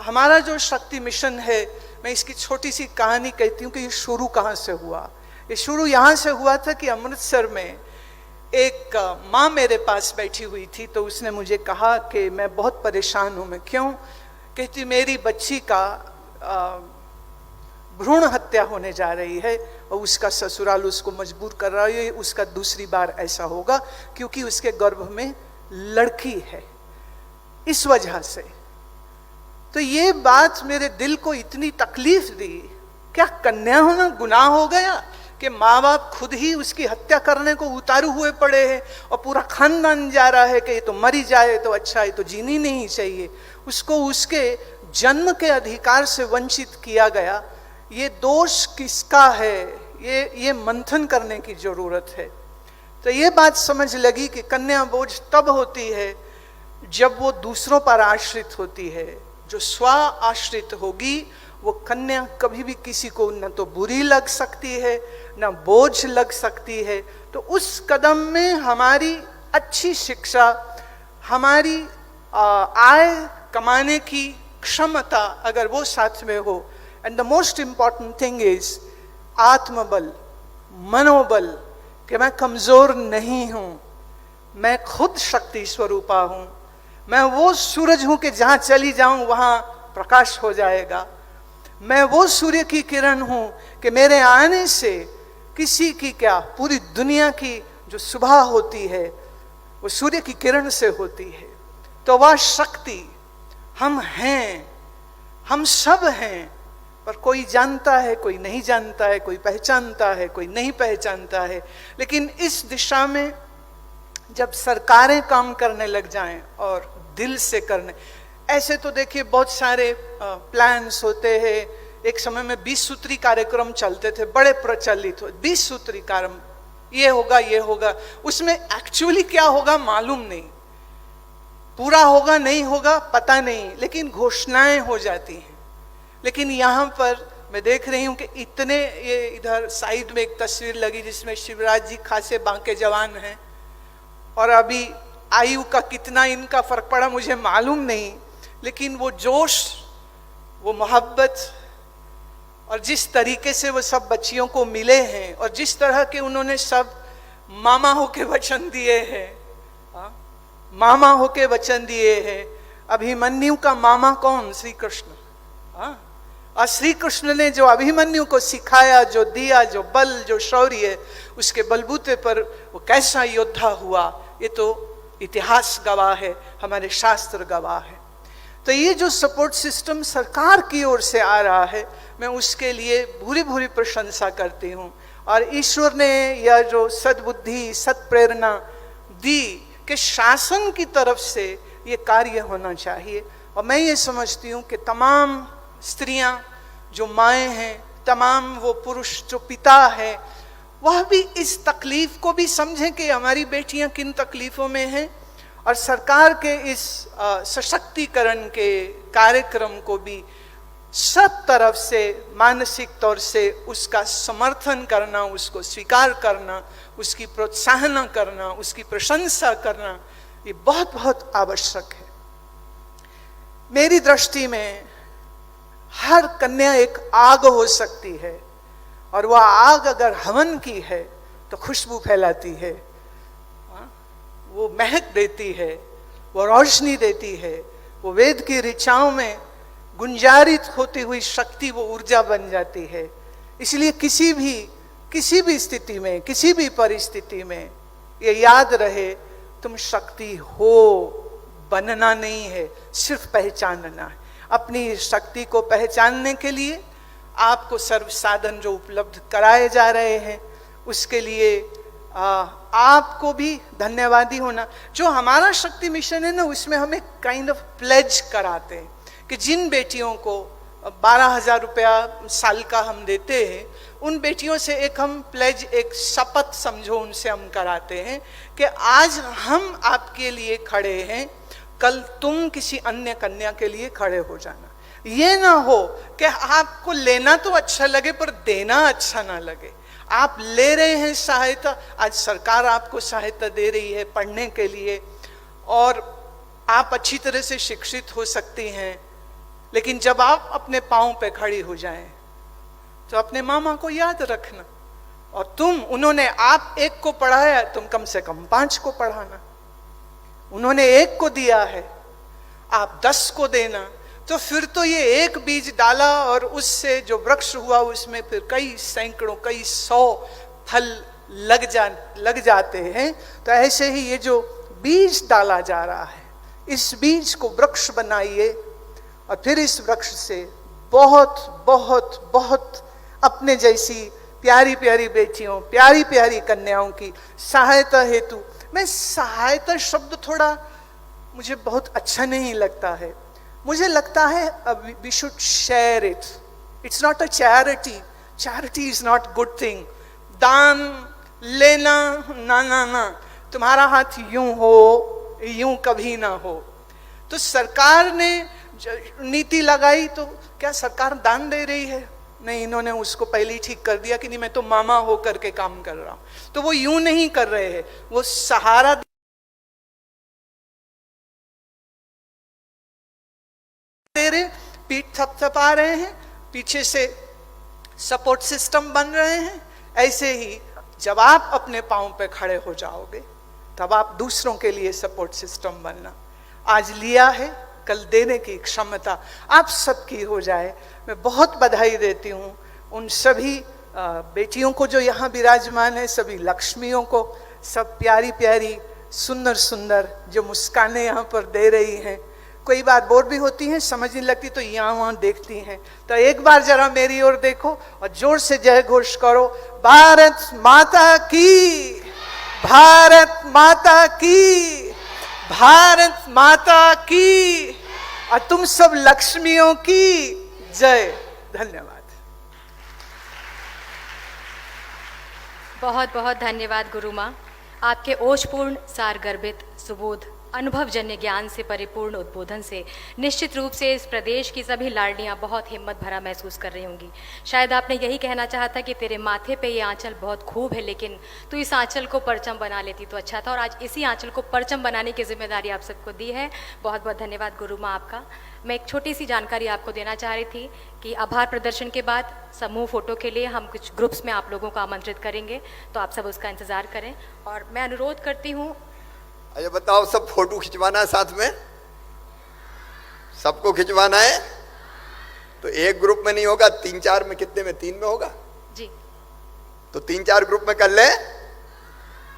हमारा जो शक्ति मिशन है, मैं इसकी छोटी सी कहानी कहती हूँ कि ये शुरू कहाँ से हुआ। ये शुरू यहाँ से हुआ था कि अमृतसर में एक माँ मेरे पास बैठी हुई थी, तो उसने मुझे कहा कि मैं बहुत परेशान हूँ। मैं क्यों? कहती मेरी बच्ची का भ्रूण हत्या होने जा रही है और उसका ससुराल उसको मजबूर कर रहा है, उसका दूसरी बार ऐसा होगा क्योंकि उसके गर्भ में लड़की है। इस वजह से। तो ये बात मेरे दिल को इतनी तकलीफ दी, क्या कन्या होना गुनाह हो गया कि माँ बाप खुद ही उसकी हत्या करने को उतारू हुए पड़े हैं और पूरा खानदान जा रहा है कि ये तो मरी जाए तो अच्छा, ये तो जीनी नहीं चाहिए। उसको उसके जन्म के अधिकार से वंचित किया गया। ये दोष किसका है, ये मंथन करने की जरूरत है। तो ये बात समझ लगी कि कन्या बोझ तब होती है जब वो दूसरों पर आश्रित होती है। जो स्व आश्रित होगी वो कन्या कभी भी किसी को न तो बुरी लग सकती है न बोझ लग सकती है। तो उस कदम में हमारी अच्छी शिक्षा, हमारी आय कमाने की क्षमता अगर वो साथ में हो, and the most important thing is आत्मबल, मनोबल, कि मैं कमजोर नहीं हूं, मैं खुद शक्ति स्वरूपा हूं, मैं वो सूरज हूं कि जहां चली जाऊं वहां प्रकाश हो जाएगा, मैं वो सूर्य की किरण हूं कि मेरे आने से किसी की क्या, पूरी दुनिया की जो सुबह होती है वो सूर्य की किरण से होती है। तो वह शक्ति हम हैं, हम सब हैं, पर कोई जानता है, कोई नहीं जानता है, कोई पहचानता है, कोई नहीं पहचानता है। लेकिन इस दिशा में जब सरकारें काम करने लग जाएं और दिल से करने, ऐसे तो देखिए बहुत सारे प्लान्स होते हैं। एक समय में 20 सूत्री कार्यक्रम चलते थे, बड़े प्रचलित हो, 20 सूत्री कार्यक्रम, ये होगा ये होगा। उसमें एक्चुअली क्या होगा मालूम नहीं, पूरा होगा नहीं होगा पता नहीं, लेकिन घोषणाएं हो जाती हैं। लेकिन यहाँ पर मैं देख रही हूँ कि इतने, ये इधर साइड में एक तस्वीर लगी जिसमें शिवराज जी खासे बांके जवान हैं, और अभी आयु का कितना इनका फर्क पड़ा मुझे मालूम नहीं, लेकिन वो जोश, वो मोहब्बत, और जिस तरीके से वो सब बच्चियों को मिले हैं और जिस तरह के उन्होंने सब मामा होके वचन दिए हैं, मामा होके वचन दिए हैं। अभिमन्यु का मामा कौन? श्री कृष्ण। और श्री कृष्ण ने जो अभिमन्यु को सिखाया, जो दिया, जो बल, जो शौर्य, उसके बलबूते पर वो कैसा योद्धा हुआ, ये तो इतिहास गवाह है, हमारे शास्त्र गवाह है। तो ये जो सपोर्ट सिस्टम सरकार की ओर से आ रहा है, मैं उसके लिए भूरी भूरी प्रशंसा करती हूँ। और ईश्वर ने यह जो सद्बुद्धि, सत्प्रेरणा दी कि शासन की तरफ से ये कार्य होना चाहिए। और मैं ये समझती हूँ कि तमाम स्त्रियां जो माएँ हैं, तमाम वो पुरुष जो पिता है, वह भी इस तकलीफ को भी समझें कि हमारी बेटियां किन तकलीफों में हैं, और सरकार के इस सशक्तिकरण के कार्यक्रम को भी सब तरफ से मानसिक तौर से उसका समर्थन करना, उसको स्वीकार करना, उसकी प्रोत्साहन करना, उसकी प्रशंसा करना, ये बहुत बहुत आवश्यक है। मेरी दृष्टि में हर कन्या एक आग हो सकती है, और वह आग अगर हवन की है तो खुशबू फैलाती है, वो महक देती है, वो रोशनी देती है, वो वेद की ऋचाओं में गुंजारित होती हुई शक्ति वो ऊर्जा बन जाती है। इसलिए किसी भी स्थिति में, किसी भी परिस्थिति में ये याद रहे, तुम शक्ति हो, बनना नहीं है, सिर्फ पहचानना है। अपनी शक्ति को पहचानने के लिए आपको सर्व साधन जो उपलब्ध कराए जा रहे हैं, उसके लिए आपको भी धन्यवादी होना। जो हमारा शक्ति मिशन है ना, उसमें हमें काइंड ऑफ प्लेज कराते हैं कि जिन बेटियों को 12,000 रुपया साल का हम देते हैं, उन बेटियों से एक हम प्लेज, एक शपथ समझो, उनसे हम कराते हैं कि आज हम आपके लिए खड़े हैं, कल तुम किसी अन्य कन्या के लिए खड़े हो जाना। ये ना हो कि आपको लेना तो अच्छा लगे पर देना अच्छा ना लगे। आप ले रहे हैं सहायता, आज सरकार आपको सहायता दे रही है पढ़ने के लिए, और आप अच्छी तरह से शिक्षित हो सकती हैं, लेकिन जब आप अपने पांव पे खड़ी हो जाएं तो अपने मामा को याद रखना, और उन्होंने आप एक को पढ़ाया, तुम कम से कम 5 को पढ़ाना। उन्होंने 1 को दिया है, आप 10 को देना। तो फिर तो ये एक बीज डाला और उससे जो वृक्ष हुआ, उसमें फिर कई सैकड़ों, कई 100 फल लग जाते हैं। तो ऐसे ही ये जो बीज डाला जा रहा है, इस बीज को वृक्ष बनाइए और फिर इस वृक्ष से बहुत बहुत बहुत अपने जैसी प्यारी प्यारी बेटियों, प्यारी प्यारी कन्याओं की सहायता हेतु, मैं सहायता शब्द थोड़ा मुझे बहुत अच्छा नहीं लगता है, मुझे लगता है we should share it. It's not a charity. Charity is not good thing. दान लेना ना ना ना, तुम्हारा हाथ यूं हो यूं कभी ना हो. तो सरकार ने नीति लगाई तो क्या सरकार दान दे रही है? नहीं, इन्होंने उसको पहले ही ठीक कर दिया कि नहीं मैं तो मामा हो करके काम कर रहा हूं. तो वो यूं नहीं कर रहे हैं, वो सहारा दे रहे, पीठ थपथपा रहे हैं, पीछे से सपोर्ट सिस्टम बन रहे हैं. ऐसे ही जब आप अपने पांव पे खड़े हो जाओगे तब आप दूसरों के लिए सपोर्ट सिस्टम बनना. आज लिया है, कल देने की क्षमता आप सबकी हो जाए. मैं बहुत बधाई देती हूँ उन सभी बेटियों को जो यहाँ विराजमान है, सभी लक्ष्मियों को, सब प्यारी प्यारी सुंदर सुंदर जो मुस्कानें यहाँ पर दे रही हैं. कोई बार बोर भी होती हैं, समझ नहीं लगती तो यहाँ वहाँ देखती हैं. तो एक बार जरा मेरी ओर देखो और जोर से जय घोष करो, भारत माता की, भारत माता की, भारत माता की, और तुम सब लक्ष्मियों की जय. धन्यवाद. बहुत बहुत धन्यवाद गुरु माँ. आपके ओजपूर्ण, सारगर्भित, सुबोध, अनुभवजन्य ज्ञान से परिपूर्ण उद्बोधन से निश्चित रूप से इस प्रदेश की सभी लाडलियाँ बहुत हिम्मत भरा महसूस कर रही होंगी. शायद आपने यही कहना चाहा था कि तेरे माथे पे ये आंचल बहुत खूब है, लेकिन तू इस आंचल को परचम बना लेती तो अच्छा था. और आज इसी आंचल को परचम बनाने की जिम्मेदारी आप सबको दी है. बहुत बहुत धन्यवाद गुरु माँ आपका. मैं एक छोटी सी जानकारी आपको देना चाह रही थी कि आभार प्रदर्शन के बाद समूह फोटो के लिए हम कुछ ग्रुप्स में आप लोगों को आमंत्रित करेंगे, तो आप सब उसका इंतज़ार करें. और मैं अनुरोध करती हूँ. अच्छा बताओ, सब फोटो खिंचवाना है साथ में? सबको खिंचवाना है तो एक ग्रुप में नहीं होगा, 3-4 में, कितने में, 3 में होगा जी. तो 3-4 ग्रुप में कर ले.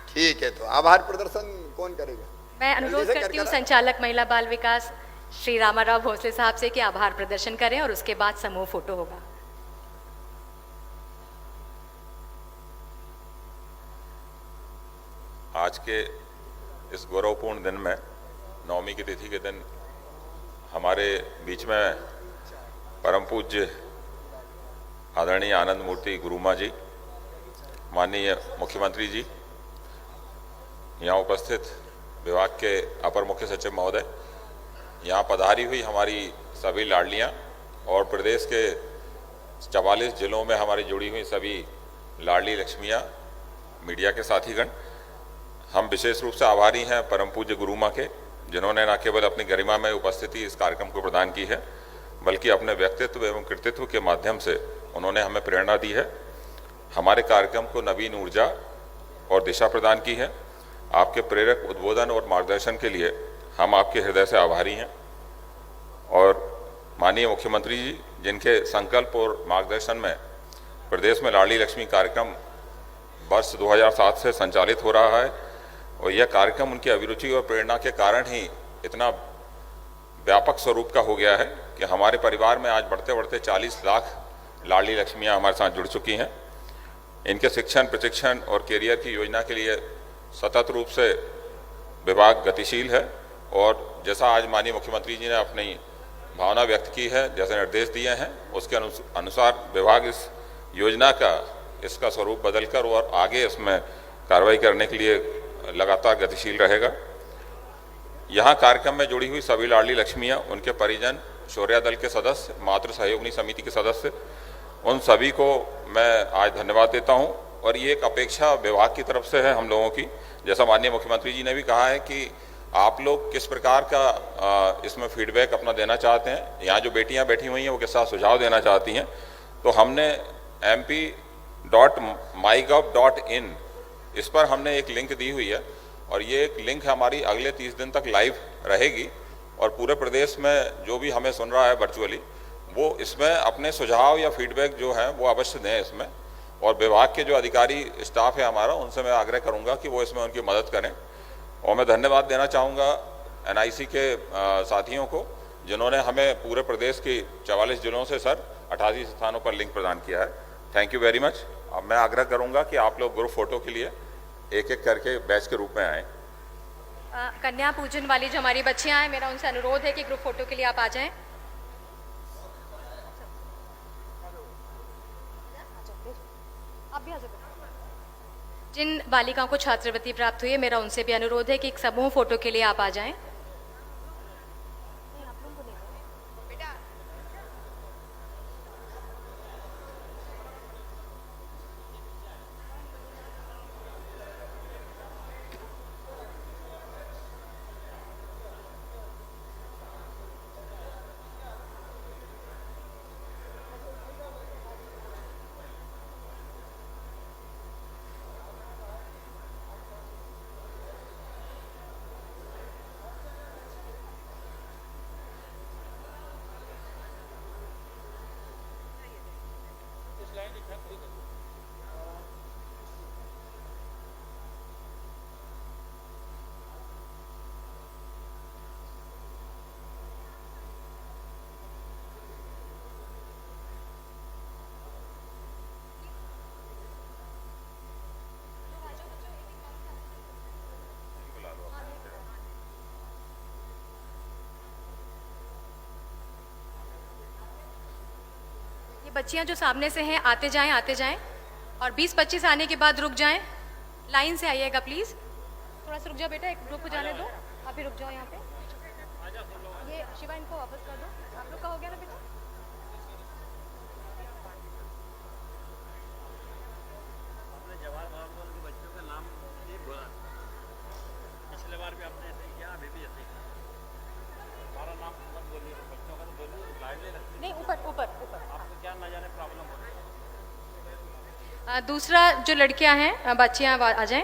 ठीक है, तो आभार प्रदर्शन कौन करेगा? मैं अनुरोध करती हूँ संचालक महिला बाल विकास श्री रामाराव भोसले साहब से कि आभार प्रदर्शन करें और उसके बाद समूह फोटो होगा. आज के इस गौरवपूर्ण दिन में, नवमी की तिथि के दिन, हमारे बीच में परम पूज्य आदरणीय आनंद मूर्ति गुरुमा जी, माननीय मुख्यमंत्री जी, यहाँ उपस्थित विभाग के अपर मुख्य सचिव महोदय, यहाँ पधारी हुई हमारी सभी लाडलियाँ और प्रदेश के 44 जिलों में हमारी जुड़ी हुई सभी लाडली लक्ष्मियाँ, मीडिया के साथीगण, हम विशेष रूप से आभारी हैं परम पूज्य गुरु माँ के, जिन्होंने न केवल अपनी गरिमा में उपस्थिति इस कार्यक्रम को प्रदान की है, बल्कि अपने व्यक्तित्व एवं कृतित्व के माध्यम से उन्होंने हमें प्रेरणा दी है, हमारे कार्यक्रम को नवीन ऊर्जा और दिशा प्रदान की है. आपके प्रेरक उद्बोधन और मार्गदर्शन के लिए हम आपके हृदय से आभारी हैं. और माननीय मुख्यमंत्री जी, जिनके संकल्प और मार्गदर्शन में प्रदेश में लाडली लक्ष्मी कार्यक्रम वर्ष 2007 से संचालित हो रहा है, और यह कार्यक्रम उनकी अभिरुचि और प्रेरणा के कारण ही इतना व्यापक स्वरूप का हो गया है कि हमारे परिवार में आज बढ़ते बढ़ते 40 लाख लाडली लक्ष्मियाँ हमारे साथ जुड़ चुकी हैं. इनके शिक्षण, प्रशिक्षण और कैरियर की योजना के लिए सतत रूप से विभाग गतिशील है. और जैसा आज माननीय मुख्यमंत्री जी ने अपनी भावना व्यक्त की है, जैसे निर्देश दिए हैं, उसके अनुसार विभाग इस योजना का, इसका स्वरूप बदलकर और आगे इसमें कार्रवाई करने के लिए लगातार गतिशील रहेगा. यहाँ कार्यक्रम में जुड़ी हुई सभी लाडली लक्ष्मियाँ, उनके परिजन, शौर्या दल के सदस्य, मातृ सहयोगिनी समिति के सदस्य, उन सभी को मैं आज धन्यवाद देता हूँ. और ये एक अपेक्षा विभाग की तरफ से है हम लोगों की, जैसा माननीय मुख्यमंत्री जी ने भी कहा है कि आप लोग किस प्रकार का इसमें फीडबैक अपना देना चाहते हैं, यहाँ जो बेटियाँ बैठी हुई हैं वो किस तरह सुझाव देना चाहती हैं. तो हमने mp.mygov.in इस पर हमने एक लिंक दी हुई है, और ये एक लिंक हमारी अगले 30 दिन तक लाइव रहेगी. और पूरे प्रदेश में जो भी हमें सुन रहा है वर्चुअली, वो इसमें अपने सुझाव या फीडबैक जो है वो अवश्य दें इसमें. और विभाग के जो अधिकारी स्टाफ है हमारा, उनसे मैं आग्रह करूंगा कि वो इसमें उनकी मदद करें. और मैं धन्यवाद देना चाहूँगा NIC के साथियों को, जिन्होंने हमें पूरे प्रदेश की 44 जिलों से सर 88 स्थानों पर लिंक प्रदान किया है। Thank you very much. अब मैं आग्रह करूंगा कि आप लोग ग्रुप फोटो के लिए एक एक करके बैच के रूप में आए। कन्या पूजन वाली जो हमारी बच्चियां हैं, मेरा उनसे अनुरोध है कि ग्रुप फोटो के लिए आप आ जाएं। जिन बालिकाओं को छात्रवृत्ति प्राप्त हुई है, मेरा उनसे भी अनुरोध है कि एक समूह फोटो के लिए आप आ जाएं। ये बच्चियां जो सामने से हैं, आते जाएं और 20-25 आने के बाद रुक जाएं। लाइन से आइएगा प्लीज। थोड़ा सा रुक जाओ बेटा, एक ग्रुप को जाने दो। आप भी रुक जाओ यहाँ पे। ये शिवा, इनको वापस कर दो। आप लोग का हो गया ना बेटा? जवाहर बाबू के बच्चों का नाम नहीं बोला, पिछले बार भी आपने ऐसे किया, अभी भी ऐसे ही। हमारा नाम मत बोलिए, बच्चों का तो बोलिए, लाइव रखिए। नहीं, ऊपर आपको क्या ना जाने प्रॉब्लम हो रही है। दूसरा जो लड़कियां हैं, बच्चियां आ जाएं।